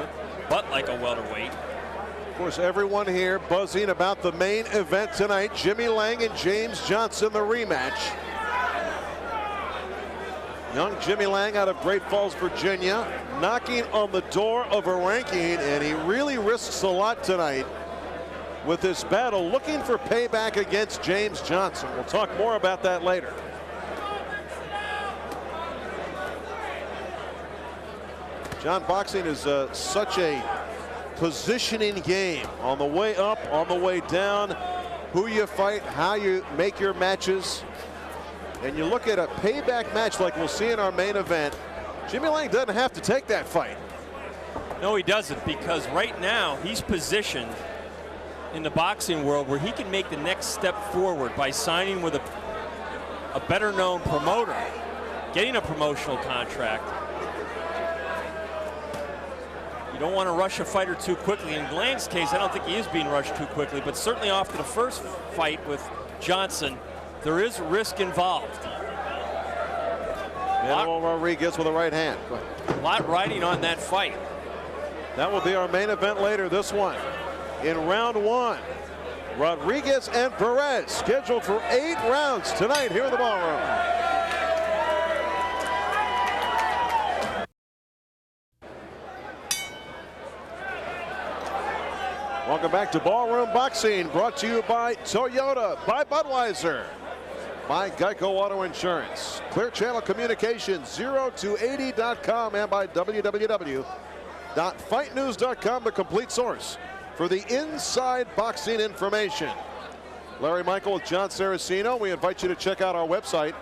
but like a welterweight. Of course, everyone here buzzing about the main event tonight. Jimmy Lange and James Johnson, the rematch. Young Jimmy Lange out of Great Falls, Virginia, knocking on the door of a ranking, and he really risks a lot tonight with this battle, looking for payback against James Johnson. We'll talk more about that later. John, boxing is such a positioning game. On the way up, on the way down, who you fight, how you make your matches, and you look at a payback match like we'll see in our main event, Jimmy Lange doesn't have to take that fight. No, he doesn't, because right now he's positioned in the boxing world where he can make the next step forward by signing with a better known promoter, getting a promotional contract. You don't want to rush a fighter too quickly. In Lange's case, I don't think he is being rushed too quickly, but certainly after the first fight with Johnson, there is risk involved. Manuel Rodriguez with a right hand. Go ahead. A lot riding on that fight. That will be our main event later, this one. In round one, Rodriguez and Perez scheduled for 8 rounds tonight here in the Ballroom. Welcome back to Ballroom Boxing, brought to you by Toyota, by Budweiser, by Geico Auto Insurance, Clear Channel Communications, 0-80.com, and by www.fightnews.com, the complete source for the inside boxing information. Larry Michael with Jon Saraceno. We invite you to check out our website,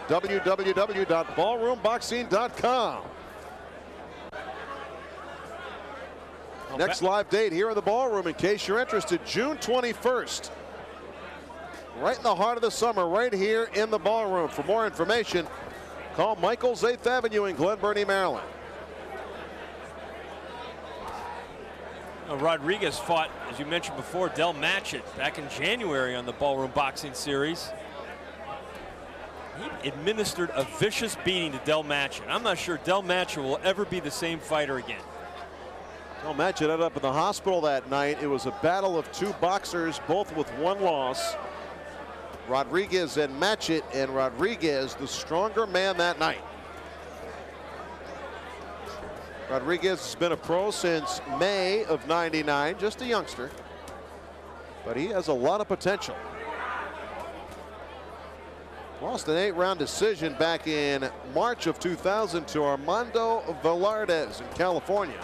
www.ballroomboxing.com. Next live date here in the Ballroom, in case you're interested, June 21st. Right in the heart of the summer, right here in the Ballroom. For more information, call Michael's 8th Avenue in Glen Burnie, Maryland. Rodriguez fought, as you mentioned before, Del Matchett back in January on the Ballroom Boxing Series. He administered a vicious beating to Del Matchett. I'm not sure Del Matchett will ever be the same fighter again. Del Matchett ended up in the hospital that night. It was a battle of 2 boxers, both with 1 loss. Rodriguez and Matchett, and Rodriguez the stronger man that night. Rodriguez has been a pro since May of '99, just a youngster, but he has a lot of potential. Lost an 8-round decision back in March of 2000 to Armando Velardes in California.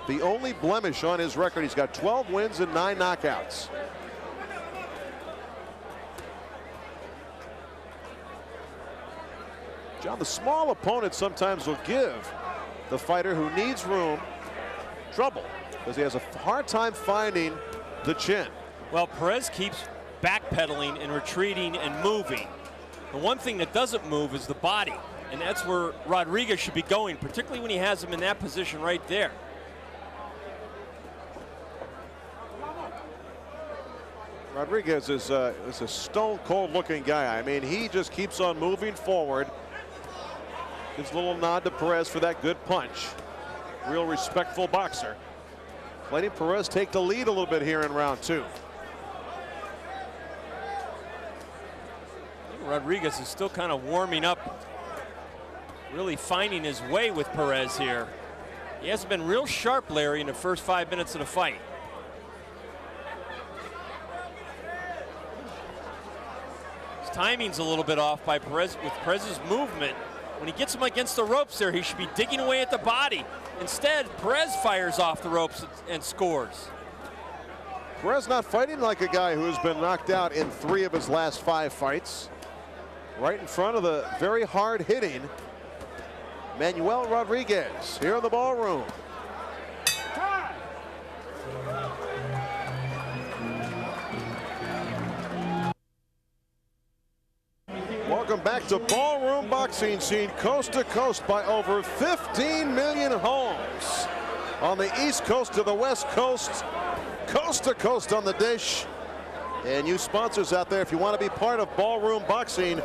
The only blemish on his record, he's got 12 wins and 9 knockouts. John, the small opponent sometimes will give the fighter who needs room trouble, because he has a hard time finding the chin. Well, Perez keeps backpedaling and retreating and moving. The one thing that doesn't move is the body, and that's where Rodriguez should be going, particularly when he has him in that position right there. Rodriguez is a stone cold looking guy. I mean, he just keeps on moving forward. Gives a little nod to Perez for that good punch. Real respectful boxer. Letting Perez take the lead a little bit here in round 2. Rodriguez is still kind of warming up, really finding his way with Perez here. He hasn't been real sharp, Larry, in the first 5 minutes of the fight. His timing's a little bit off by Perez with Perez's movement. When he gets him against the ropes there, he should be digging away at the body. Instead, Perez fires off the ropes and scores. Perez not fighting like a guy who has been knocked out in 3 of his last 5 fights. Right in front of the very hard hitting Manuel Rodriguez here in the Ballroom. Welcome back to Ballroom Boxing, seen coast to coast by over 15 million homes on the East Coast to the West Coast, coast to coast on the dish. And you sponsors out there, if you want to be part of Ballroom Boxing,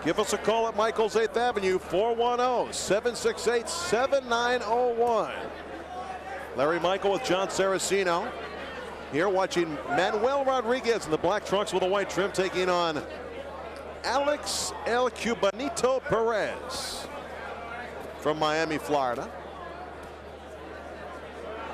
give us a call at Michael's 8th Avenue, 410-768-7901. Larry Michael with Jon Saraceno here, watching Manuel Rodriguez in the black trunks with a white trim, taking on Alex El Cubanito Perez from Miami, Florida.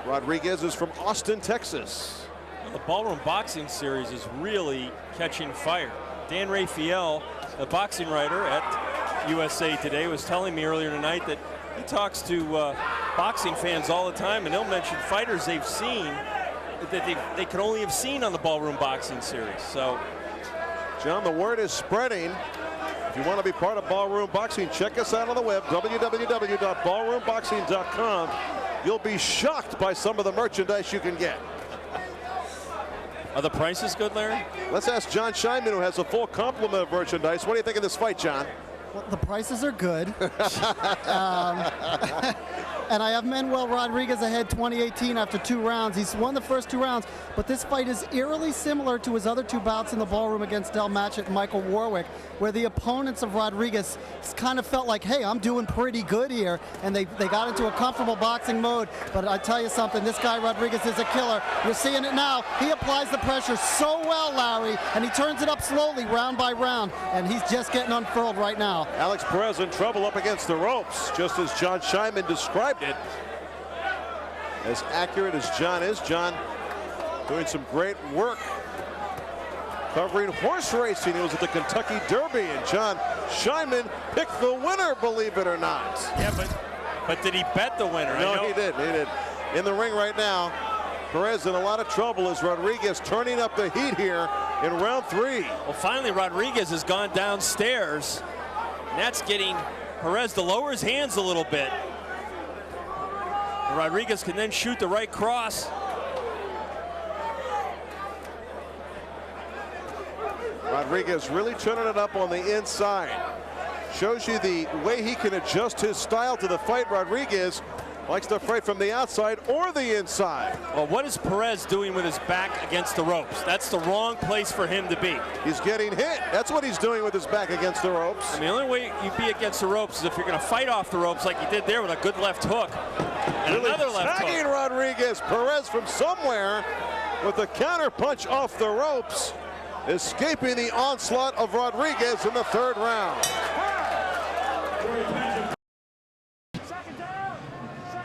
Rodriguez is from Austin, Texas. Well, the Ballroom Boxing Series is really catching fire. Dan Raphael, the boxing writer at USA Today, was telling me earlier tonight that he talks to boxing fans all the time, and they'll mention fighters they've seen that they could only have seen on the Ballroom Boxing series. So, John, the word is spreading. If you want to be part of Ballroom Boxing, check us out on the web, www.ballroomboxing.com. You'll be shocked by some of the merchandise you can get. Are the prices good, Larry? Let's ask Jon Scheinman, who has a full complement of merchandise. What do you think of this fight, John? Well, the prices are good. And I have Manuel Rodriguez ahead 2018 after 2 rounds. He's won the first 2 rounds, but this fight is eerily similar to his other 2 bouts in the Ballroom against Del Matchett and Michael Warwick, where the opponents of Rodriguez kind of felt like, hey, I'm doing pretty good here, and they got into a comfortable boxing mode. But I tell you something, this guy Rodriguez is a killer. You're seeing it now. He applies the pressure so well, Larry, and he turns it up slowly, round by round, and he's just getting unfurled right now. Alex Perez in trouble up against the ropes, just as Jon Scheinman described it. As accurate as John is, John doing some great work covering horse racing. He was at the Kentucky Derby, and Jon Scheinman picked the winner, believe it or not. Yeah, but did he bet the winner? No, he did. In the ring right now, Perez in a lot of trouble as Rodriguez turning up the heat here in round 3. Well, finally, Rodriguez has gone downstairs, and that's getting Perez to lower his hands a little bit. And Rodriguez can then shoot the right cross. Rodriguez really turning it up on the inside. Shows you the way he can adjust his style to the fight. Rodriguez likes to fight from the outside or the inside. Well, what is Perez doing with his back against the ropes? That's the wrong place for him to be. He's getting hit. That's what he's doing with his back against the ropes. I mean, the only way you be against the ropes is if you're going to fight off the ropes like you did there with a good left hook. And really another left tagging hook. Rodriguez. Perez from somewhere with a counter punch off the ropes, escaping the onslaught of Rodriguez in the 3rd round.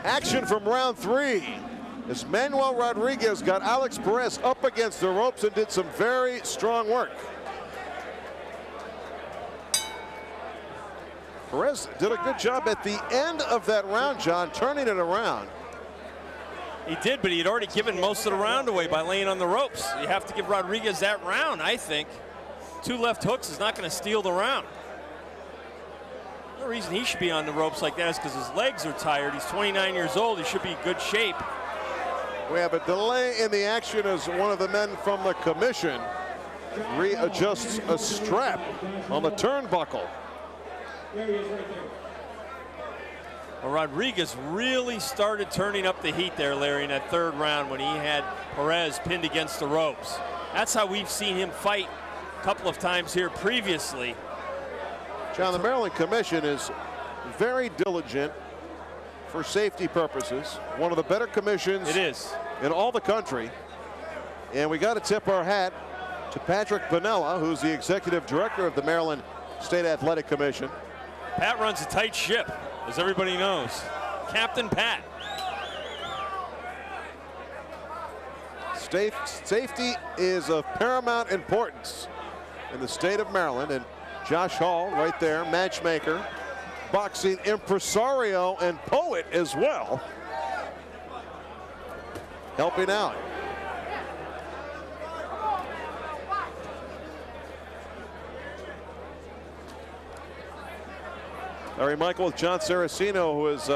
Action from round 3 as Manuel Rodriguez got Alex Perez up against the ropes and did some very strong work. Perez did a good job at the end of that round, John, turning it around. He did, but he had already given most of the round away by laying on the ropes. You have to give Rodriguez that round, I think. 2 left hooks is not going to steal the round. The reason he should be on the ropes like that is because his legs are tired. He's 29 years old. He should be in good shape. We have a delay in the action as one of the men from the commission readjusts a strap on the turnbuckle. Well, Rodriguez really started turning up the heat there, Larry, in that 3rd round when he had Perez pinned against the ropes. That's how we've seen him fight a couple of times here previously. John, the Maryland Commission is very diligent for safety purposes. One of the better commissions in all the country. And we got to tip our hat to Patrick Bonella, who's the executive director of the Maryland State Athletic Commission. Pat runs a tight ship, as everybody knows. Captain Pat. Safety is of paramount importance in the state of Maryland, and Josh Hall right there, matchmaker, boxing impresario and poet as well, helping out. Larry Michael with Jon Saraceno, who is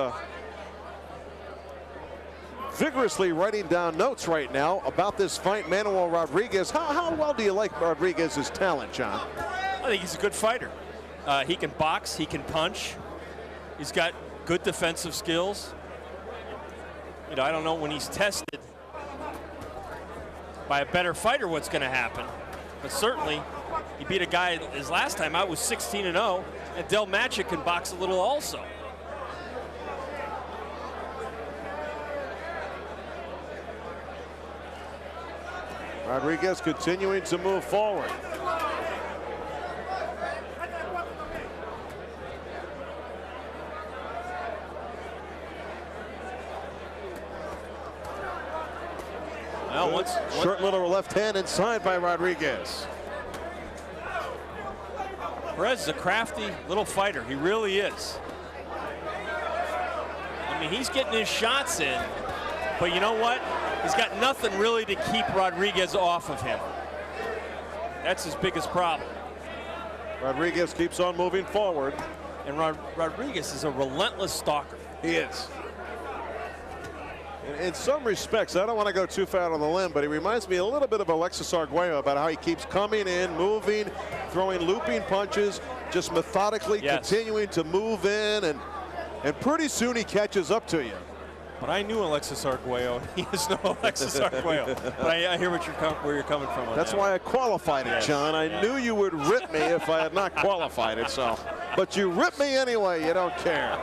vigorously writing down notes right now about this fight. Manuel Rodriguez. How well do you like Rodriguez's talent, John? I think he's a good fighter. He can box, he can punch. He's got good defensive skills. You know, I don't know when he's tested by a better fighter what's going to happen. But certainly, he beat a guy his last time out was 16-0, and Del Matchett can box a little also. Rodriguez continuing to move forward. Well, short little left hand inside by Rodriguez. Perez is a crafty little fighter. He really is. I mean, he's getting his shots in, but you know what? He's got nothing really to keep Rodriguez off of him. That's his biggest problem. Rodriguez keeps on moving forward. And Rodriguez is a relentless stalker. He is. In some respects, I don't want to go too far out on the limb, but he reminds me a little bit of Alexis Arguello about how he keeps coming in, moving, throwing looping punches, just methodically continuing to move in, and pretty soon he catches up to you. But I knew Alexis Arguello. He is no Alexis Arguello. But I hear where you're coming from on That's that. why I qualified it, John. I knew you would rip me if I had not qualified it, so. But you rip me anyway, you don't care.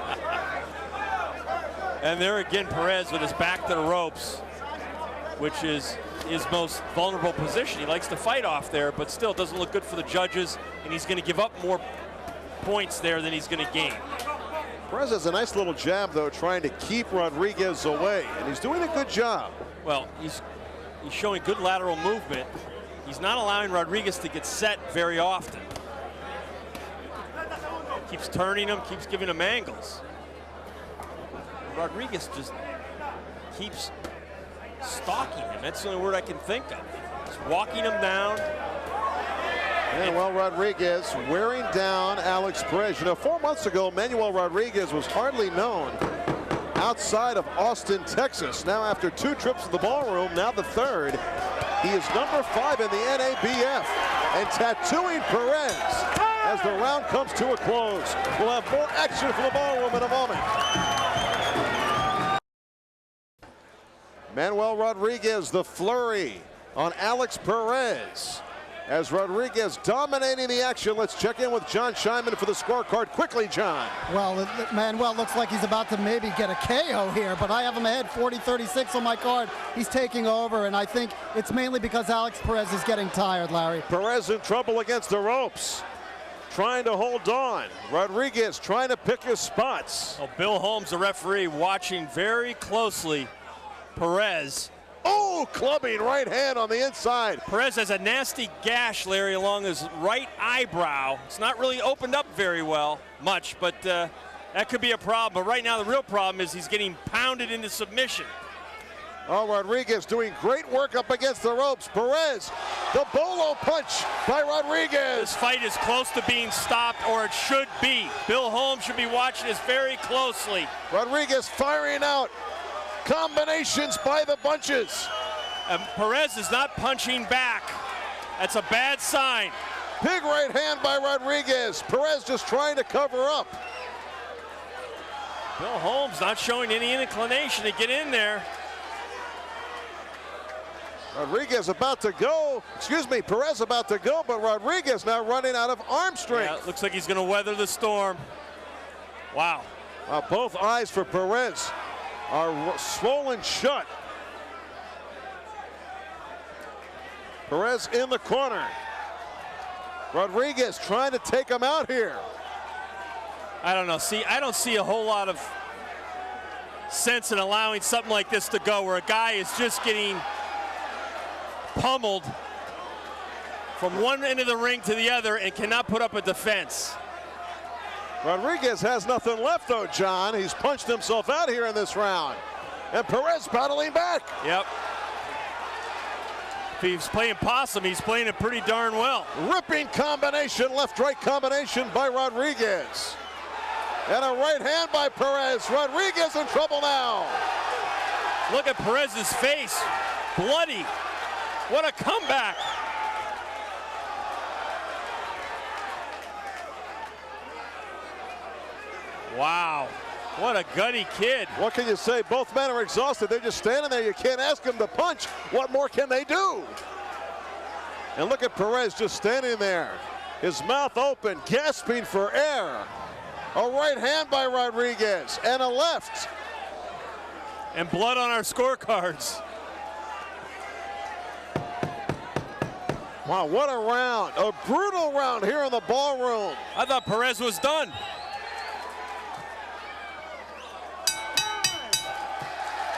And there again, Perez with his back to the ropes, which is his most vulnerable position. He likes to fight off there, but still doesn't look good for the judges, and he's going to give up more points there than he's going to gain. Perez has a nice little jab, though, trying to keep Rodriguez away, and he's doing a good job. Well, he's showing good lateral movement. He's not allowing Rodriguez to get set very often. Keeps turning him, keeps giving him angles. Rodriguez just keeps stalking him. That's the only word I can think of. He's walking him down. Manuel Rodriguez wearing down Alex Perez. You know, 4 months ago, Manuel Rodriguez was hardly known outside of Austin, Texas. Now, after 2 trips to the ballroom, now the 3rd, he is number 5 in the NABF and tattooing Perez as the round comes to a close. We'll have more action from the ballroom in a moment. Manuel Rodriguez, the flurry on Alex Perez. As Rodriguez dominating the action, let's check in with Jon Scheinman for the scorecard. Quickly, John. Well, Manuel looks like he's about to maybe get a KO here, but I have him ahead 40-36 on my card. He's taking over, and I think it's mainly because Alex Perez is getting tired, Larry. Perez in trouble against the ropes, trying to hold on. Rodriguez trying to pick his spots. Well, Bill Holmes, the referee, watching very closely Perez. Oh, clubbing right hand on the inside. Perez has a nasty gash, Larry, along his right eyebrow. It's not really opened up very much, but that could be a problem. But right now, the real problem is he's getting pounded into submission. Oh, Rodriguez doing great work up against the ropes. Perez, the bolo punch by Rodriguez. This fight is close to being stopped, or it should be. Bill Holmes should be watching this very closely. Rodriguez firing out combinations by the bunches. Perez is not punching back. That's a bad sign. Big right hand by Rodriguez. Perez just trying to cover up. Bill Holmes not showing any inclination to get in there. Rodriguez about to go. Excuse me, Perez about to go, but Rodriguez now running out of arm strength. Yeah, looks like he's going to weather the storm. Wow. Both eyes for Perez are swollen shut. Perez in the corner. Rodriguez trying to take him out here. I don't know. See, I don't see a whole lot of sense in allowing something like this to go, where a guy is just getting pummeled from one end of the ring to the other and cannot put up a defense. Rodriguez has nothing left, though, John. He's punched himself out here in this round. And Perez battling back. Yep. If he's playing possum, he's playing it pretty darn well. Ripping combination, left-right combination by Rodriguez. And a right hand by Perez. Rodriguez in trouble now. Look at Perez's face. Bloody. What a comeback. Wow, what a gutty kid. What can you say? Both men are exhausted. They're just standing there. You can't ask them to punch. What more can they do? And look at Perez just standing there. His mouth open, gasping for air. A right hand by Rodriguez and a left. And blood on our scorecards. Wow, what a round. A brutal round here in the ballroom. I thought Perez was done.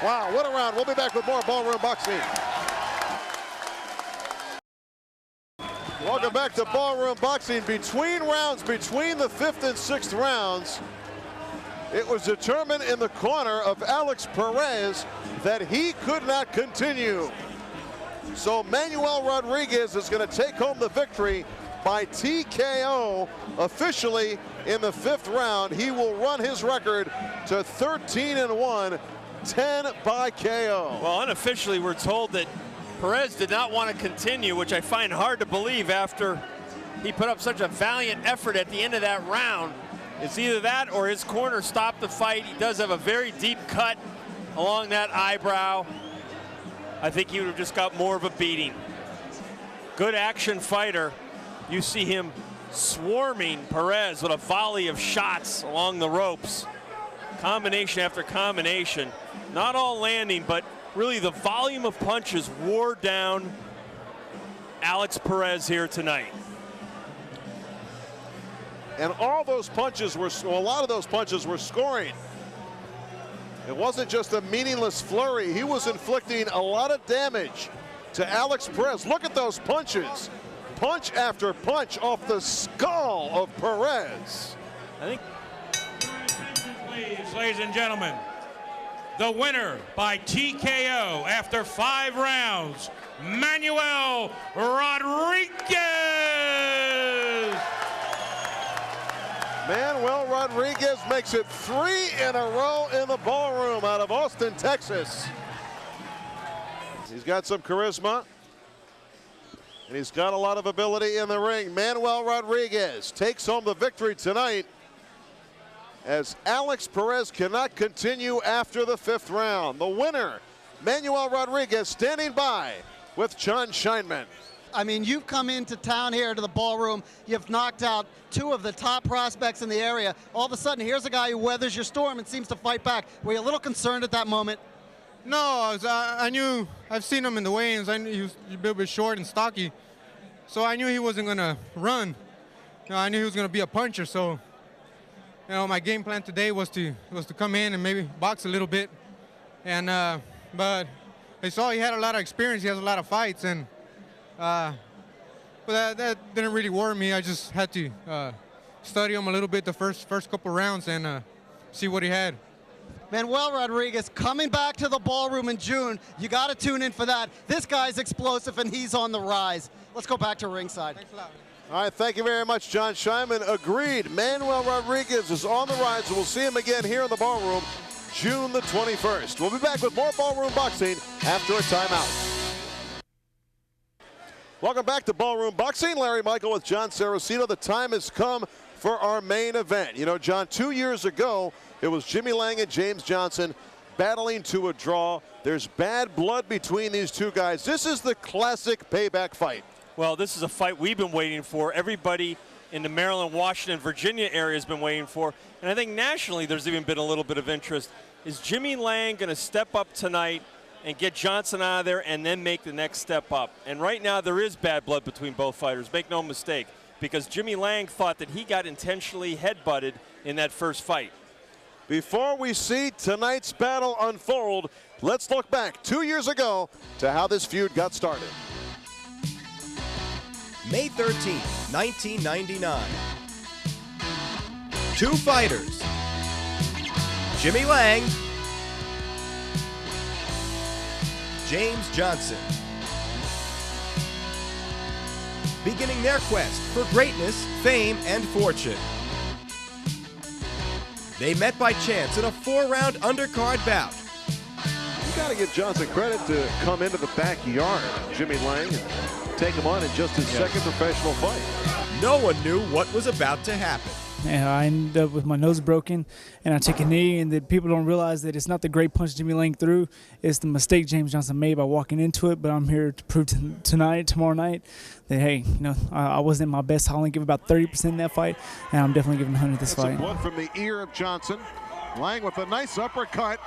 Wow, what a round. We'll be back with more Ballroom Boxing. Welcome back to Ballroom Boxing. Between rounds, between the 5th and 6th rounds, It was determined in the corner of Alex Perez that he could not continue. So Manuel Rodriguez is going to take home the victory by TKO officially in the 5th round. He will run his record to 13-1, 10 by KO. Well, unofficially, we're told that Perez did not want to continue, which I find hard to believe after he put up such a valiant effort at the end of that round. It's either that or his corner stopped the fight. He does have a very deep cut along that eyebrow. I think he would have just got more of a beating. Good action fighter. You see him swarming Perez with a volley of shots along the ropes. Combination after combination. Not all landing, but really the volume of punches wore down Alex Perez here tonight. And all those punches were, a lot of those punches were scoring. It wasn't just a meaningless flurry. He was inflicting a lot of damage to Alex Perez. Look at those punches. Punch after punch off the skull of Perez. I think. Please, ladies and gentlemen, the winner by TKO after 5 rounds, Manuel Rodriguez. Manuel Rodriguez makes it 3 in a row in the ballroom out of Austin, Texas. He's got some charisma, and he's got a lot of ability in the ring. Manuel Rodriguez takes home the victory tonight as Alex Perez cannot continue after the 5th round. The winner, Manuel Rodriguez, standing by with Jon Scheinman. I mean, you've come into town here to the ballroom. You've knocked out 2 of the top prospects in the area. All of a sudden, here's a guy who weathers your storm and seems to fight back. Were you a little concerned at that moment? No, I knew, I've seen him in the weigh-ins. I knew he was a little bit short and stocky. So I knew he wasn't going to run. I knew he was going to be a puncher. So, my game plan today was to come in and maybe box a little bit. And but I saw he had a lot of experience. He has a lot of fights, and but that didn't really worry me. I just had to study him a little bit the first couple rounds and see what he had. Manuel Rodriguez coming back to the ballroom in June. You got to tune in for that. This guy's explosive, and he's on the rise. Let's go back to ringside. Thanks a lot. All right, thank you very much, Jon Scheinman. Agreed. Manuel Rodriguez is on the rise. We'll see him again here in the ballroom June the 21st. We'll be back with more Ballroom Boxing after a timeout. Welcome back to Ballroom Boxing. Larry Michael with Jon Saraceno. The time has come for our main event. You know, John, 2 years ago, it was Jimmy Lange and James Johnson battling to a draw. There's bad blood between these two guys. This is the classic payback fight. Well, this is a fight we've been waiting for. Everybody in the Maryland, Washington, Virginia area has been waiting for. And I think nationally there's even been a little bit of interest. Is Jimmy Lange going to step up tonight and get Johnson out of there and then make the next step up? And right now there is bad blood between both fighters. Make no mistake. Because Jimmy Lange thought that he got intentionally headbutted in that first fight. Before we see tonight's battle unfold, let's look back 2 years ago to how this feud got started. May 13, 1999. 2 fighters. Jimmy Lange, James Johnson. Beginning their quest for greatness, fame, and fortune. They met by chance in a 4-round undercard bout. You got to give Johnson credit to come into the backyard of Jimmy Lange and take him on in just his second professional fight. No one knew what was about to happen. And I ended up with my nose broken, and I took a knee, and that people don't realize that it's not the great punch Jimmy Lange threw. It's the mistake James Johnson made by walking into it. But I'm here to prove tomorrow night, that, hey, I wasn't my best. I only give about 30% in that fight, and I'm definitely giving 100 this fight. Some blood from the ear of Johnson. Lange with a nice uppercut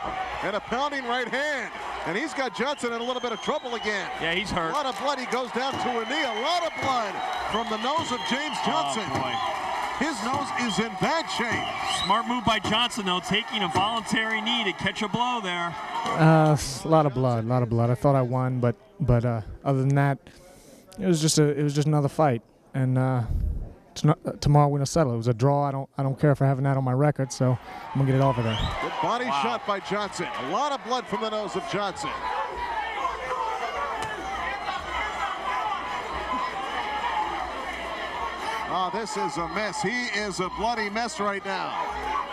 and a pounding right hand. And he's got Johnson in a little bit of trouble again. Yeah, he's hurt. A lot of blood. He goes down to a knee. A lot of blood from the nose of James Johnson. Oh, boy. His nose is in bad shape. Smart move by Johnson, though, taking a voluntary knee to catch a blow there. A lot of blood. I thought I won, but other than that, it was just another fight. And tomorrow we're gonna settle. It was a draw. I don't care for having that on my record, so I'm gonna get it off of there. Good body shot by Johnson. A lot of blood from the nose of Johnson. Oh, this is a mess. He is a bloody mess right now.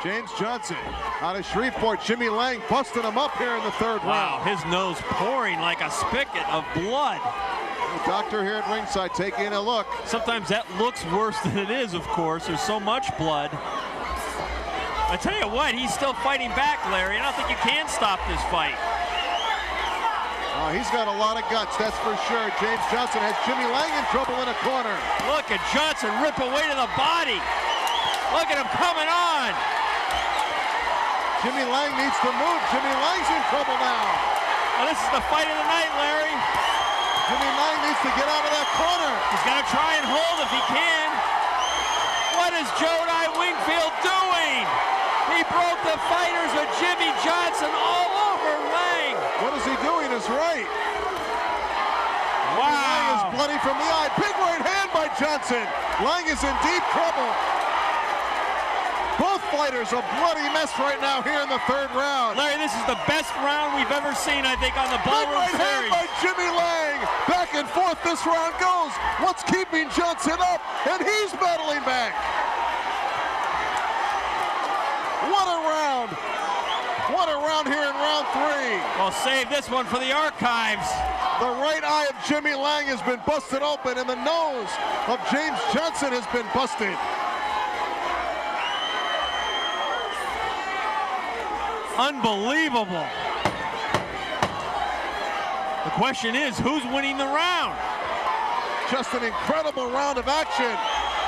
James Johnson out of Shreveport. Jimmy Lange busting him up here in the third round. His nose pouring like a spigot of blood. The doctor here at ringside taking a look. Sometimes that looks worse than it is, of course. There's so much blood. I tell you what, he's still fighting back, Larry. I don't think you can stop this fight. Oh, he's got a lot of guts, that's for sure. James Johnson has Jimmy Lange in trouble in a corner. Look at Johnson rip away to the body. Look at him coming on. Jimmy Lange needs to move. Jimmy Lange's in trouble now. Well, this is the fight of the night, Larry. Jimmy Lange needs to get out of that corner. He's got to try and hold if he can. What is Jodi Wingfield doing? He broke the fighters of Jimmy Johnson all over Lange. What is he doing is right. Wow. Lange is bloody from the eye. Big right hand by Johnson. Lange is in deep trouble. Both fighters a bloody mess right now here in the third round. Larry, this is the best round we've ever seen, I think, on the Ballroom Big right hand series. by Jimmy Lange. Back and forth this round goes. What's keeping Johnson up? And he's battling back. What a round. What a round here in round 3. Well, save this one for the archives. The right eye of Jimmy Lange has been busted open, and the nose of James Johnson has been busted. Unbelievable. The question is, who's winning the round? Just an incredible round of action.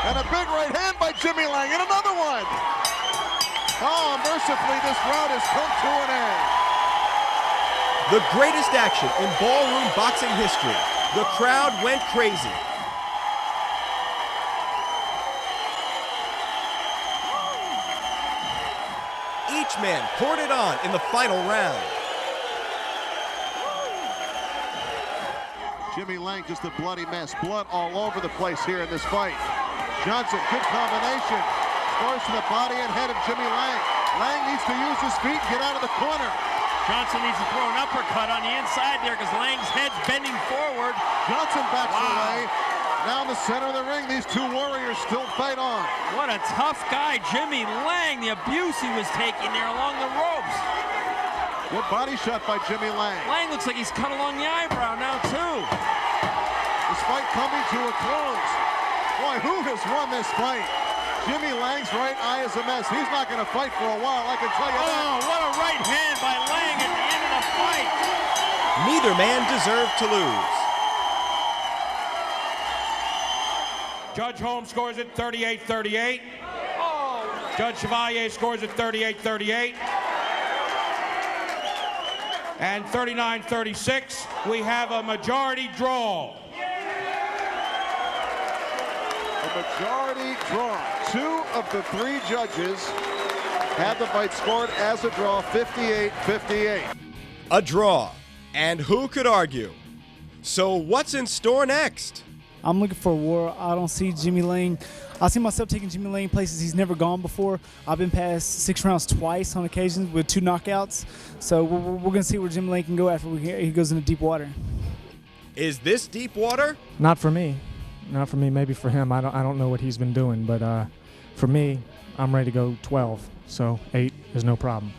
And a big right hand by Jimmy Lange, and another one. Oh, mercifully, this round has come to an end. The greatest action in ballroom boxing history. The crowd went crazy. Each man poured it on in the final round. Jimmy Lange just a bloody mess. Blood all over the place here in this fight. Johnson, good combination. Scores to the body and head of Jimmy Lange. Lange needs to use his feet and get out of the corner. Johnson needs to throw an uppercut on the inside there because Lange's head's bending forward. Johnson backs away. Now in the center of the ring, these two warriors still fight on. What a tough guy, Jimmy Lange. The abuse he was taking there along the ropes. Good body shot by Jimmy Lange. Lange looks like he's cut along the eyebrow now, too. This fight coming to a close. Boy, who has won this fight? Jimmy Lange's right eye is a mess. He's not going to fight for a while, I can tell you that. Oh, what a right hand by Lange at the end of the fight. Neither man deserved to lose. Judge Holmes scores it 38-38. Judge Chevalier scores it 38-38. And 39-36, we have a majority draw. A majority draw. 2 of the 3 judges had the fight scored as a draw, 58-58. A draw. And who could argue? So what's in store next? I'm looking for a war. I don't see Jimmy Lange. I see myself taking Jimmy Lange places he's never gone before. I've been past 6 rounds twice on occasions with 2 knockouts. So we're going to see where Jimmy Lange can go after he goes into deep water. Is this deep water? Not for me. Not for me. Maybe for him. I don't know what he's been doing, but for me, I'm ready to go 12. So 8 is no problem.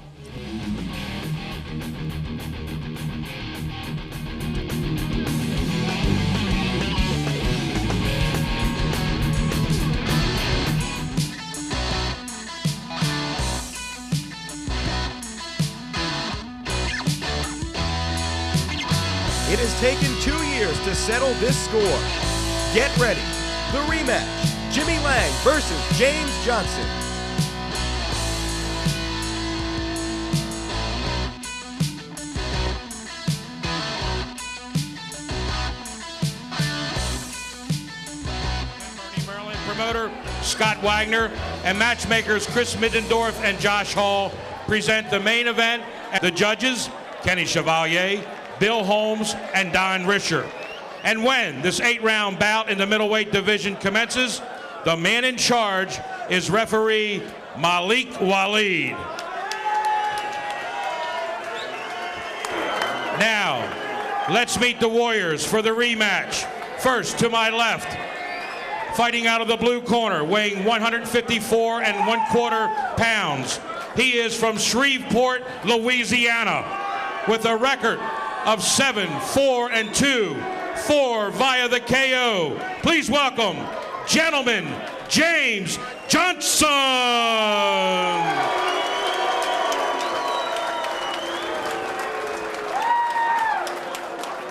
It has taken 2 years to settle this score. Get ready. The rematch. Jimmy Lange versus James Johnson. Maryland promoter Scott Wagner and matchmakers Chris Middendorf and Josh Hall present the main event. The judges, Kenny Chevalier, Bill Holmes, and Don Risher. And when this 8-round bout in the middleweight division commences, The man in charge is referee Malik Waleed. Now, let's meet the Warriors for the rematch. First, to my left, fighting out of the blue corner, weighing 154 1/4 pounds. He is from Shreveport, Louisiana, with a record of 7-4-2, 4 via the KO. Please welcome, gentleman, James Johnson.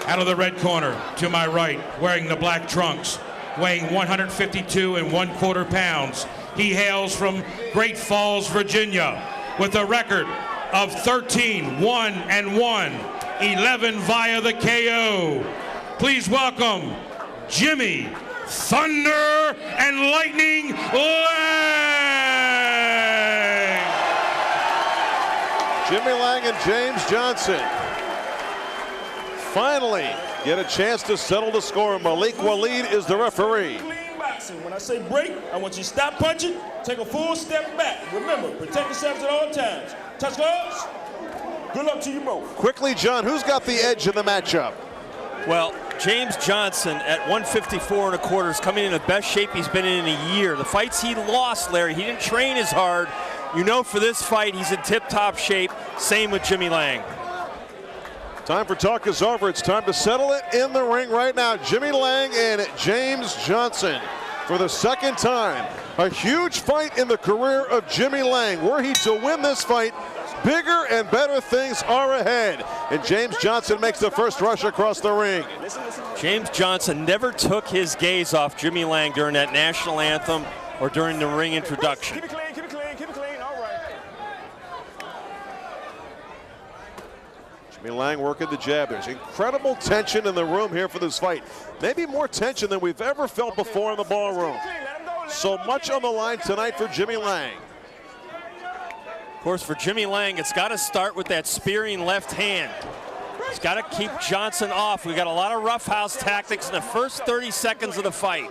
Out of the red corner, to my right, wearing the black trunks, weighing 152 1/4 pounds. He hails from Great Falls, Virginia, with a record of 13-1-1, 11 via the KO. Please welcome Jimmy Thunder and Lightning Lange. Jimmy Lange and James Johnson finally get a chance to settle the score. Malik Waleed is the referee. When I say break, I want you to stop punching, take a full step back. Remember, protect yourselves at all times. Touch gloves. Good luck to you both. Quickly, John, who's got the edge in the matchup? Well, James Johnson at 154 1/4 is coming in the best shape he's been in a year. The fights he lost, Larry, he didn't train as hard. You know, for this fight, he's in tip-top shape. Same with Jimmy Lange. Time for talk is over. It's time to settle it in the ring right now. Jimmy Lange and James Johnson for the second time. A huge fight in the career of Jimmy Lange. Were he to win this fight, bigger and better things are ahead. And James Johnson makes the first rush across the ring. James Johnson never took his gaze off Jimmy Lange during that national anthem or during the ring introduction. Keep it clean, keep it clean, keep it clean. All right. Jimmy Lange working the jab. There's incredible tension in the room here for this fight. Maybe more tension than we've ever felt before in the ballroom. So much on the line tonight for Jimmy Lange. Of course, for Jimmy Lange, it's got to start with that spearing left hand. He's got to keep Johnson off. We got a lot of roughhouse tactics in the first 30 seconds of the fight.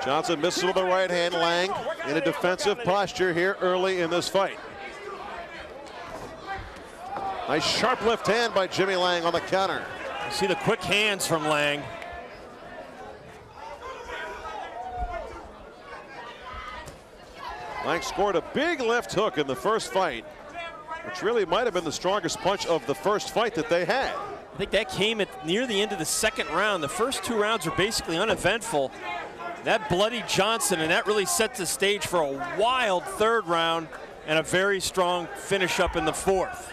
Johnson misses with the right hand. Lange in a defensive posture here early in this fight. Nice sharp left hand by Jimmy Lange on the counter. You see the quick hands from Lange. Lange scored a big left hook in the first fight, which really might have been the strongest punch of the first fight that they had. I think that came at near the end of the second round. The first 2 rounds were basically uneventful. That bloodied Johnson, and that really set the stage for a wild third round and a very strong finish up in the fourth.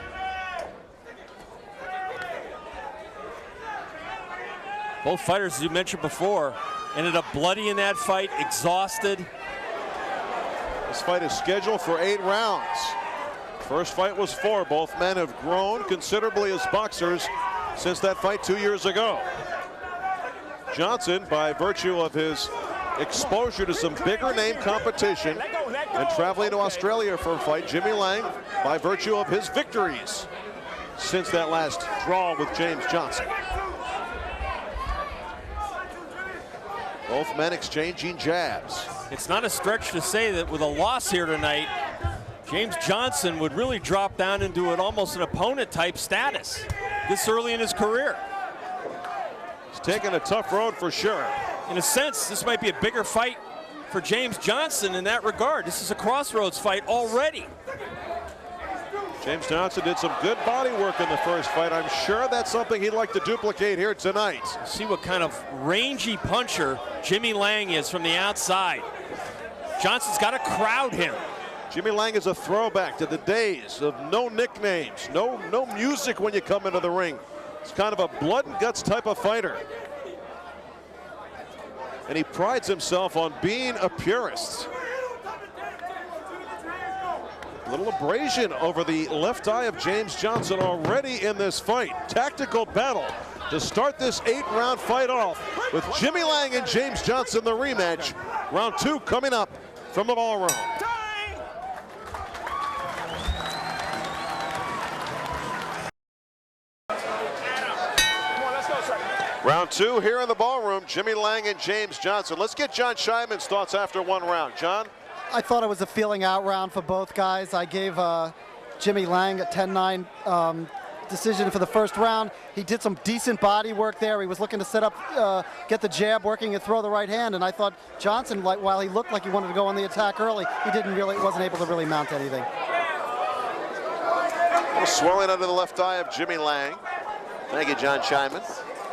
Both fighters, as you mentioned before, ended up bloody in that fight, exhausted. This fight is scheduled for 8 rounds. First fight was 4. Both men have grown considerably as boxers since that fight 2 years ago. Johnson, by virtue of his exposure to some bigger name competition and traveling to Australia for a fight, Jimmy Lange, by virtue of his victories since that last draw with James Johnson. Both men exchanging jabs. It's not a stretch to say that with a loss here tonight, James Johnson would really drop down into almost an opponent type status this early in his career. He's taking a tough road for sure. In a sense, this might be a bigger fight for James Johnson in that regard. This is a crossroads fight already. James Johnson did some good body work in the first fight. I'm sure that's something he'd like to duplicate here tonight. See what kind of rangy puncher Jimmy Lange is from the outside. Johnson's got to crowd him. Jimmy Lange is a throwback to the days of no nicknames, no music when you come into the ring. It's kind of a blood and guts type of fighter. And he prides himself on being a purist. A little abrasion over the left eye of James Johnson already in this fight. Tactical battle to start this 8-round fight off with Jimmy Lange and James Johnson, the rematch. Round 2 coming up from the ballroom. Come on, let's go, sir. Round 2 here in the ballroom, Jimmy Lange and James Johnson. Let's get John Scheinman's thoughts after 1 round. John? I thought it was a feeling out round for both guys. I gave Jimmy Lange a 10-9 decision for the first round. He did some decent body work there. He was looking to set up, get the jab working and throw the right hand. And I thought Johnson, while he looked like he wanted to go on the attack early, he wasn't able to really mount anything. A little swelling under the left eye of Jimmy Lange. Thank you, John Scheinman.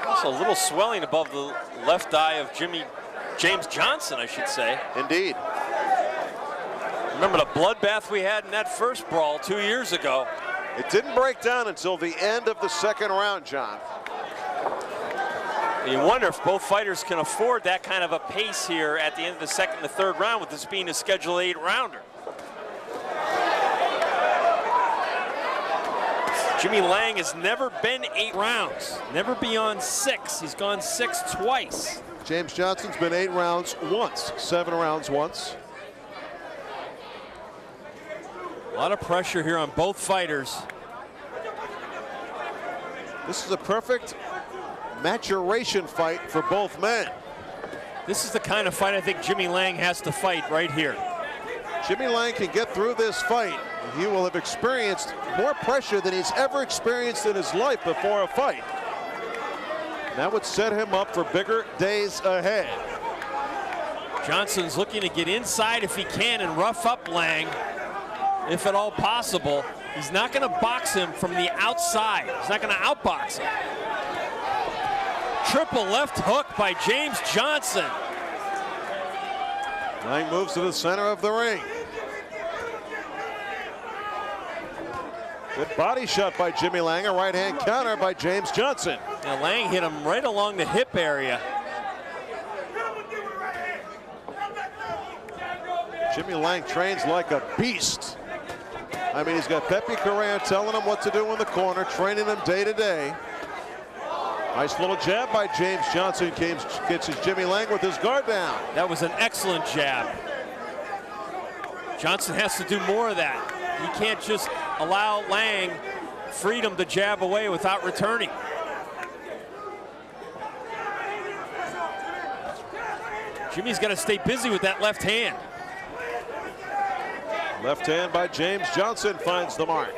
Also a little swelling above the left eye of James Johnson, I should say. Indeed. Remember the bloodbath we had in that first brawl 2 years ago. It didn't break down until the end of the second round, John. You wonder if both fighters can afford that kind of a pace here at the end of the second and the third round, with this being a scheduled 8-rounder. Jimmy Lange has never been 8 rounds, never beyond 6. He's gone 6 twice. James Johnson's been 8 rounds once, 7 rounds once. A lot of pressure here on both fighters. This is a perfect maturation fight for both men. This is the kind of fight I think Jimmy Lange has to fight right here. Jimmy Lange can get through this fight. He will have experienced more pressure than he's ever experienced in his life before a fight. That would set him up for bigger days ahead. Johnson's looking to get inside if he can and rough up Lange, if at all possible. He's not going to box him from the outside. He's not going to outbox him. Triple left hook by James Johnson. Lange moves to the center of the ring. Good body shot by Jimmy Lange, a right-hand counter by James Johnson. Now Lange hit him right along the hip area. Jimmy Lange trains like a beast. I mean, he's got Pepe Correa telling him what to do in the corner, training him day to day. Nice little jab by James Johnson. Gets his Jimmy Lange with his guard down. That was an excellent jab. Johnson has to do more of that. He can't just allow Lange freedom to jab away without returning. Jimmy's got to stay busy with that left hand. Left hand by James Johnson finds the mark.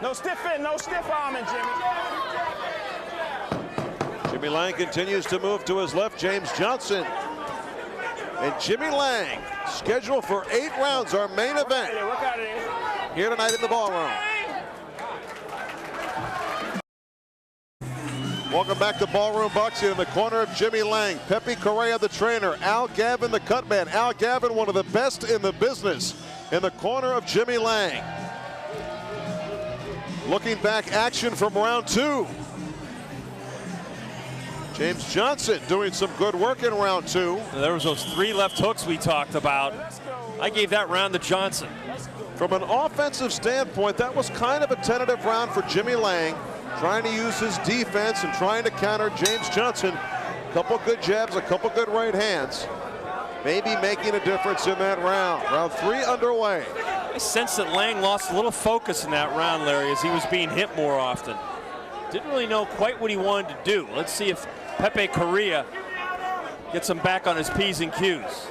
No stiff in, no stiff arming, Jimmy. Jimmy Lange continues to move to his left. James Johnson. And Jimmy Lange, scheduled for 8 rounds, our main event here tonight in the ballroom. Welcome back to Ballroom Boxing. In the corner of Jimmy Lange, Pepe Correa, the trainer, Al Gavin, the cutman. Al Gavin, one of the best in the business, in the corner of Jimmy Lange. Looking back, action from round 2. James Johnson doing some good work in round 2. There was those 3 left hooks we talked about. I gave that round to Johnson. From an offensive standpoint, that was kind of a tentative round for Jimmy Lange, trying to use his defense and trying to counter James Johnson. A couple good jabs, a couple good right hands. Maybe making a difference in that round. Round 3 underway. I sense that Lange lost a little focus in that round, Larry, as he was being hit more often. Didn't really know quite what he wanted to do. Let's see if Pepe Correa gets him back on his P's and Q's.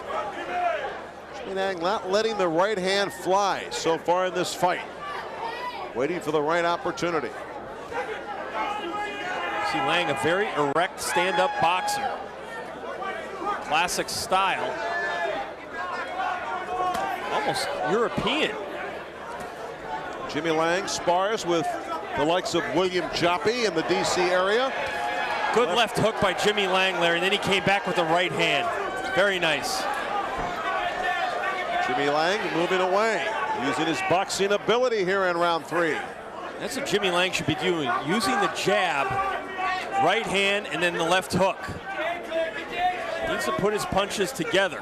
Jimmy Lange not letting the right hand fly so far in this fight. Waiting for the right opportunity. See Lange, a very erect stand-up boxer. Classic style. Almost European. Jimmy Lange spars with the likes of William Joppy in the DC area. Good left hook by Jimmy Lange, Larry, and then he came back with the right hand. Very nice. Jimmy Lange moving away, using his boxing ability here in round 3. That's what Jimmy Lange should be doing, using the jab, right hand, and then the left hook. He needs to put his punches together.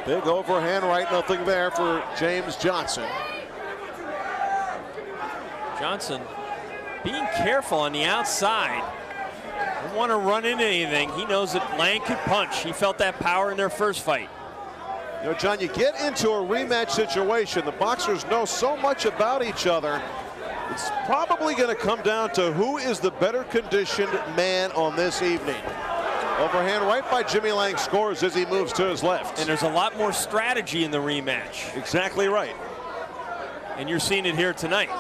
Big overhand right, nothing there for James Johnson. Johnson being careful on the outside. Don't want to run into anything. He knows that Lange could punch. He felt that power in their first fight. You know, John, you get into a rematch situation. The boxers know so much about each other. It's probably going to come down to who is the better conditioned man on this evening. Overhand right by Jimmy Lange scores as he moves to his left. And there's a lot more strategy in the rematch. Exactly right. And you're seeing it here tonight.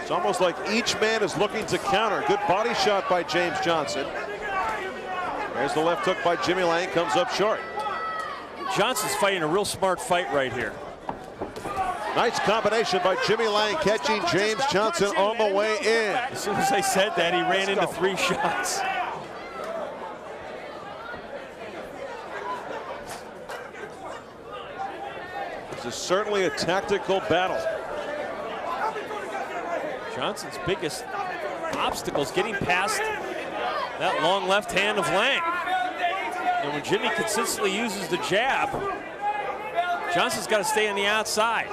It's almost like each man is looking to counter. Good body shot by James Johnson. There's the left hook by Jimmy Lange, comes up short. Johnson's fighting a real smart fight right here. Nice combination by Jimmy Lange, catching James Johnson on the way in. As soon as I said that, he ran into 3 shots. This is certainly a tactical battle. Johnson's biggest obstacle is getting past that long left hand of Lange. And when Jimmy consistently uses the jab, Johnson's got to stay on the outside.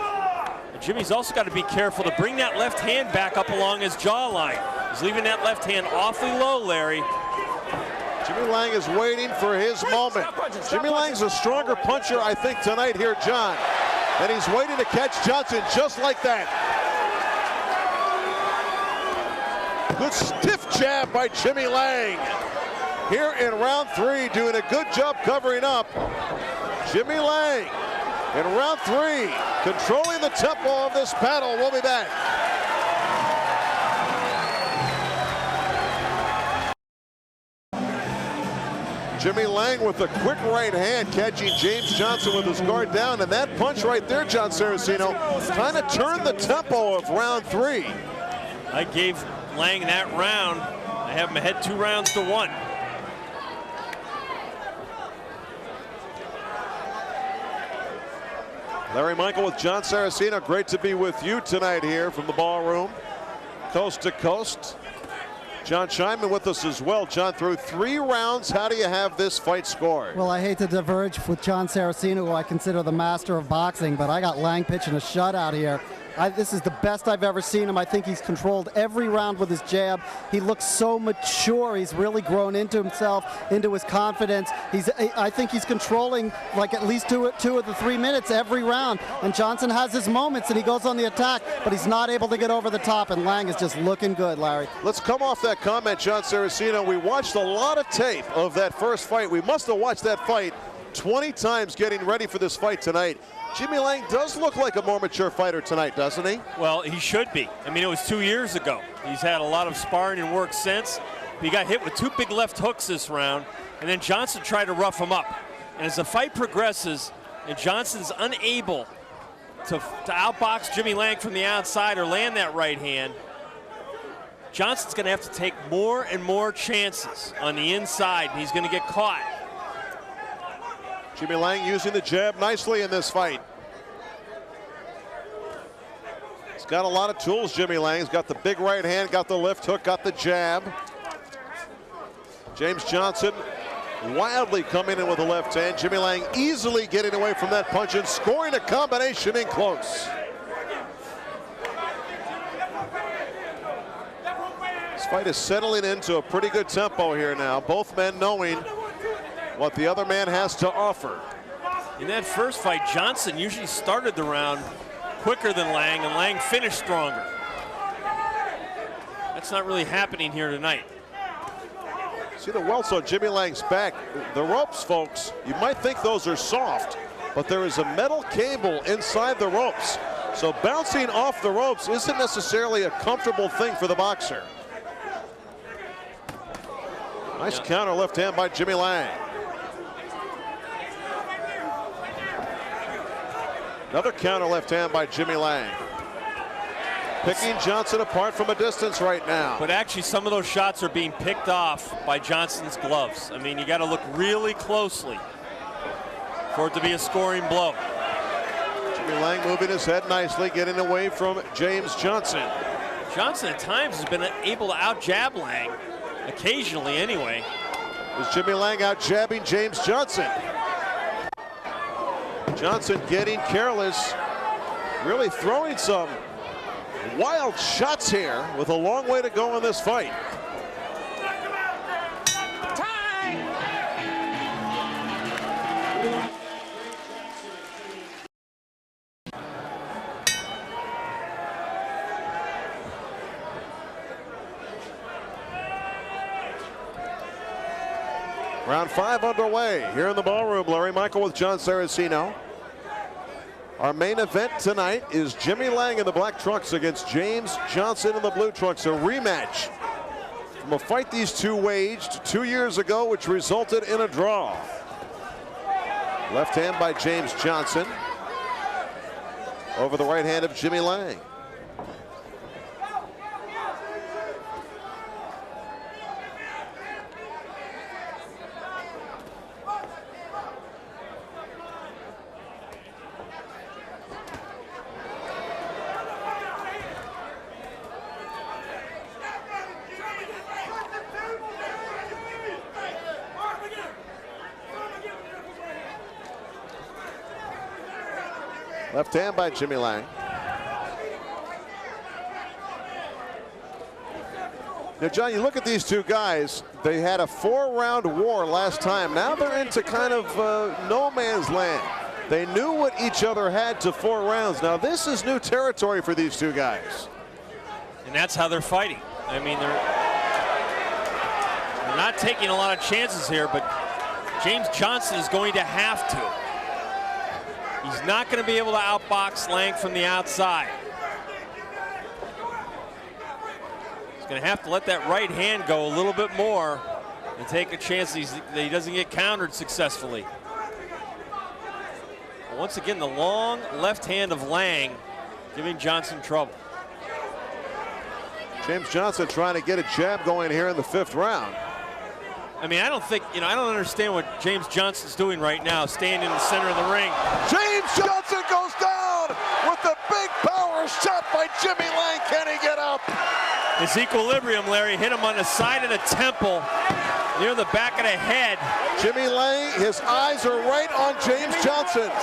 And Jimmy's also got to be careful to bring that left hand back up along his jawline. He's leaving that left hand awfully low, Larry. Jimmy Lange is waiting for his moment. Jimmy Lange's a stronger puncher, I think, tonight here, John. And he's waiting to catch Johnson just like that. Good stiff jab by Jimmy Lange. Here in round 3, doing a good job covering up. Jimmy Lange in round 3, controlling the tempo of this battle. We'll be back. Jimmy Lange with a quick right hand, catching James Johnson with his guard down. And that punch right there, Jon Saraceno, kind of turned the tempo of round 3. I gave Lange that round. I have him ahead 2 rounds to 1. Larry Michael with Jon Saraceno. Great to be with you tonight here from the ballroom, coast to coast. John Scheinman with us as well. John, through 3 rounds, how do you have this fight scored? Well, I hate to diverge with Jon Saraceno, who I consider the master of boxing, but I got Lange pitching a shutout here. This is the best I've ever seen him. I think he's controlled every round with his jab. He looks so mature. He's really grown into himself, into his confidence. I think he's controlling like at least two of the 3 minutes every round. And Johnson has his moments and he goes on the attack, but he's not able to get over the top. And Lange is just looking good, Larry. Let's come off that comment, Jon Saraceno. We watched a lot of tape of that first fight. We must have watched that fight 20 times getting ready for this fight tonight. Jimmy Lange does look like a more mature fighter tonight, doesn't he? Well, he should be. I mean, it was 2 years ago. He's had a lot of sparring and work since. He got hit with 2 big left hooks this round, and then Johnson tried to rough him up. And as the fight progresses, and Johnson's unable to outbox Jimmy Lange from the outside or land that right hand, Johnson's going to have to take more and more chances on the inside, and he's going to get caught. Jimmy Lange using the jab nicely in this fight. He's got a lot of tools, Jimmy Lange. He's got the big right hand, got the left hook, got the jab. James Johnson wildly coming in with the left hand. Jimmy Lange easily getting away from that punch and scoring a combination in close. This fight is settling into a pretty good tempo here now. Both men knowing what the other man has to offer. In that first fight, Johnson usually started the round quicker than Lange, and Lange finished stronger. That's not really happening here tonight. See the welts on Jimmy Lange's back. The ropes, folks, you might think those are soft, but there is a metal cable inside the ropes. So bouncing off the ropes isn't necessarily a comfortable thing for the boxer. Nice counter left hand by Jimmy Lange. Another counter left hand by Jimmy Lange. Picking Johnson apart from a distance right now. But actually, some of those shots are being picked off by Johnson's gloves. I mean, you got to look really closely for it to be a scoring blow. Jimmy Lange moving his head nicely, getting away from James Johnson. Johnson at times has been able to out-jab Lange, occasionally anyway. Is Jimmy Lange out-jabbing James Johnson? Johnson getting careless, really throwing some wild shots here with a long way to go in this fight. Round 5 underway here in the ballroom. Larry Michael with Jon Saraceno. Our main event tonight is Jimmy Lange in the black trunks against James Johnson in the blue trunks. A rematch from a fight these two waged 2 years ago, which resulted in a draw. Left hand by James Johnson over the right hand of Jimmy Lange. Left hand by Jimmy Lange. Now, John, you look at these two guys, they had a 4-round war last time. Now they're into kind of no man's land. They knew what each other had to 4 rounds. Now this is new territory for these two guys. And that's how they're fighting. I mean, they're not taking a lot of chances here, but James Johnson is going to have to. He's not going to be able to outbox Lange from the outside. He's going to have to let that right hand go a little bit more and take a chance that he doesn't get countered successfully. But once again, the long left hand of Lange giving Johnson trouble. James Johnson trying to get a jab going here in the 5th round. I mean, I don't understand what James Johnson's doing right now, staying in the center of the ring. James Johnson goes down with the big power shot by Jimmy Lange. Can he get up? His equilibrium, Larry, hit him on the side of the temple, near the back of the head. Jimmy Lange, his eyes are right on James Johnson.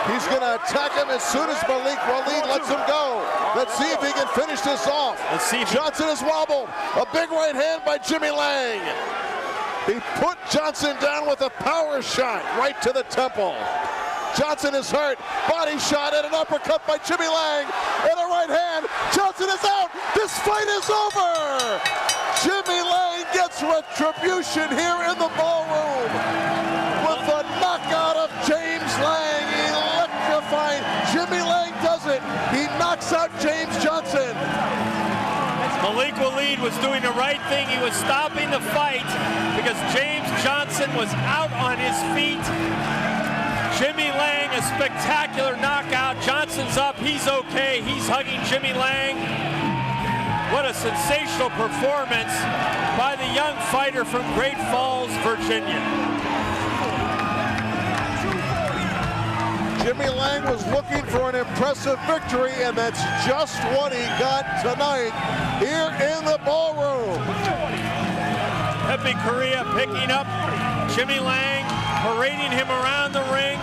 He's going to attack him as soon as Malik Waleed lets him go. Let's see if he can finish this off. Let's see if Johnson is wobbled. A big right hand by Jimmy Lange. He put Johnson down with a power shot right to the temple. Johnson is hurt. Body shot and an uppercut by Jimmy Lange. And a right hand. Johnson is out. This fight is over. Jimmy Lange gets retribution here in the ballroom with the knockout of James Lange. Electrifying. Jimmy Lange does it. He knocks out James Johnson. Malik Waleed was doing the right thing. He was stopping the fight because James Johnson was out on his feet. Jimmy Lange, a spectacular knockout. Johnson's up. He's okay. He's hugging Jimmy Lange. What a sensational performance by the young fighter from Great Falls, Virginia. Jimmy Lange was looking for an impressive victory, and that's just what he got tonight here in the ballroom. Pepe Correa picking up Jimmy Lange, parading him around the ring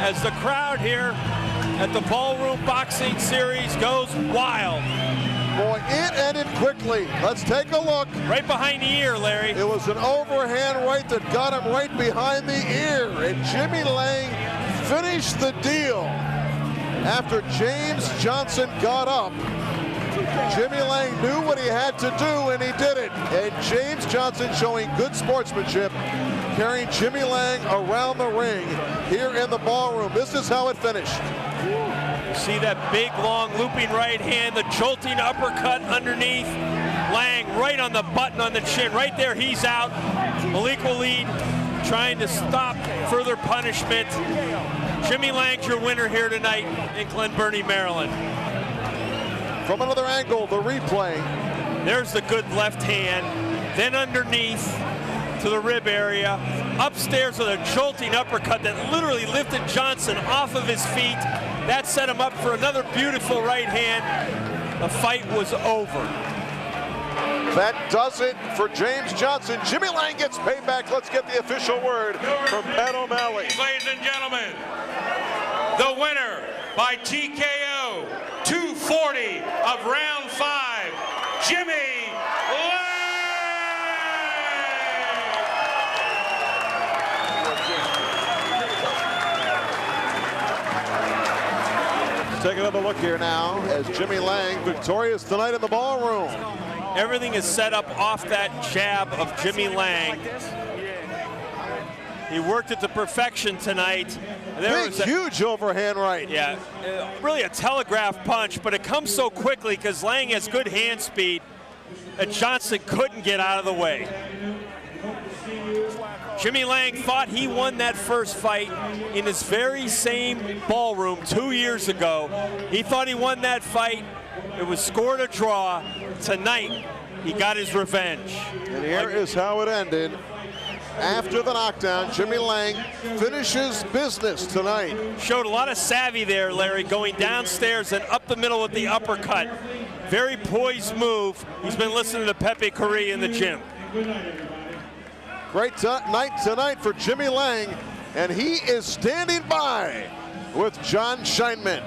as the crowd here at the Ballroom Boxing Series goes wild. Boy, it ended quickly. Let's take a look. Right behind the ear, Larry. It was an overhand right that got him right behind the ear, and Jimmy Lange finished the deal after James Johnson got up. Jimmy Lange knew what he had to do, and he did it. And James Johnson showing good sportsmanship, carrying Jimmy Lange around the ring here in the ballroom. This is how it finished. You see that big, long, looping right hand, the jolting uppercut underneath. Lange right on the button on the chin. Right there, he's out. Malik Waleed trying to stop further punishment. Jimmy Lange, your winner here tonight in Glen Burnie, Maryland. From another angle, the replay. There's the good left hand. Then underneath to the rib area. Upstairs with a jolting uppercut that literally lifted Johnson off of his feet. That set him up for another beautiful right hand. The fight was over. That does it for James Johnson. Jimmy Lange gets payback. Let's get the official word from Pat O'Malley. Ladies and gentlemen, the winner by TKO, 240 of round 5, Jimmy Lange. Let's take another look here now as Jimmy Lange victorious tonight in the ballroom. Everything is set up off that jab of Jimmy Lange. He worked it to perfection tonight. Big, huge overhand right. Yeah, really a telegraph punch, but it comes so quickly because Lange has good hand speed that Johnson couldn't get out of the way. Jimmy Lange thought he won that first fight in this very same ballroom 2 years ago. He thought he won that fight. It was scored a draw. Tonight, he got his revenge. And here is how it ended. After the knockdown, Jimmy Lange finishes business tonight. Showed a lot of savvy there, Larry, going downstairs and up the middle with the uppercut. Very poised move. He's been listening to Pepe Correa in the gym. Great night tonight for Jimmy Lange, and he is standing by with Jon Scheinman.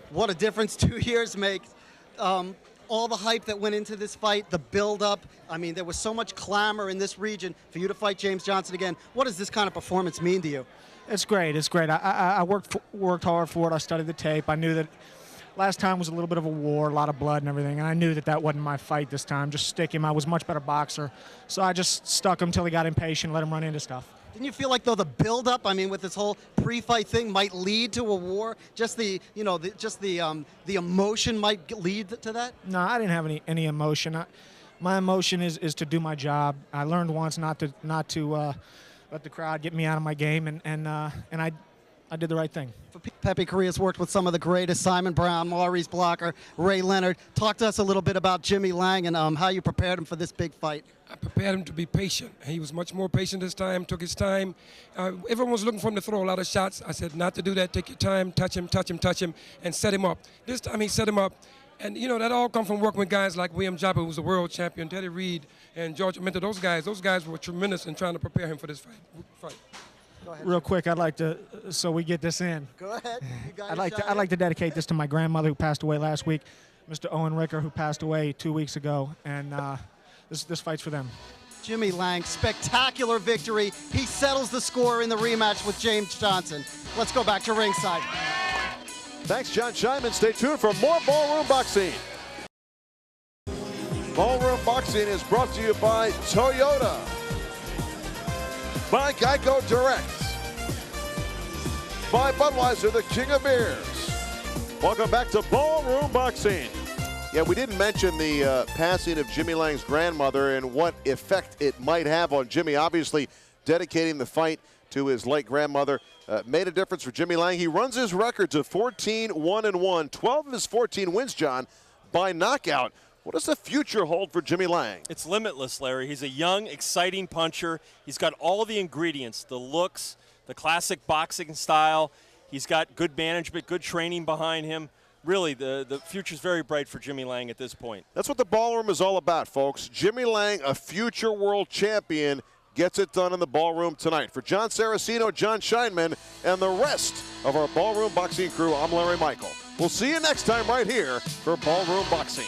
What a difference 2 years makes. All the hype that went into this fight, the build-up. I mean, there was so much clamor in this region for you to fight James Johnson again. What does this kind of performance mean to you? It's great. It's great. I worked hard for it. I studied the tape. I knew that last time was a little bit of a war, a lot of blood and everything, and I knew that that wasn't my fight this time. Just stick him. I was a much better boxer, so I just stuck him until he got impatient, let him run into stuff. Didn't you feel like, though, the build-up, I mean, with this whole pre-fight thing might lead to a war? Just the, you know, the emotion might lead to that? No, I didn't have any emotion. My emotion is to do my job. I learned once not to let the crowd get me out of my game, and I did the right thing. Pepe Correa's worked with some of the greatest: Simon Brown, Maurice Blocker, Ray Leonard. Talk to us a little bit about Jimmy Lange and how you prepared him for this big fight. I prepared him to be patient. He was much more patient this time, took his time. Everyone was looking for him to throw a lot of shots. I said not to do that. Take your time, touch him, and set him up. This time he set him up. And, you know, that all comes from working with guys like William Joppa, who was a world champion, Teddy Reed, and George Minter. Those guys were tremendous in trying to prepare him for this fight. Go ahead. Real quick, I'd like to, so we get this in. Go ahead. You got I'd like to dedicate this to my grandmother who passed away last week, Mr. Owen Ricker, who passed away 2 weeks ago, and this fight's for them. Jimmy Lange, spectacular victory. He settles the score in the rematch with James Johnson. Let's go back to ringside. Thanks, Jon Scheinman. Stay tuned for more Ballroom Boxing. Ballroom Boxing is brought to you by Toyota, by Geico Direct, by Budweiser, the king of beers. Welcome back to Ballroom Boxing. Yeah, we didn't mention the passing of Jimmy Lange's grandmother and what effect it might have on Jimmy. Obviously, dedicating the fight to his late grandmother made a difference for Jimmy Lange. He runs his records of 14-1-1, 12 of his 14 wins, John, by knockout. What does the future hold for Jimmy Lange? It's limitless, Larry. He's a young, exciting puncher. He's got all of the ingredients, the looks, the classic boxing style. He's got good management, good training behind him. Really, the future's very bright for Jimmy Lange at this point. That's what the Ballroom is all about, folks. Jimmy Lange, a future world champion, gets it done in the Ballroom tonight. For Jon Saraceno, Jon Scheinman, and the rest of our Ballroom Boxing crew, I'm Larry Michael. We'll see you next time right here for Ballroom Boxing.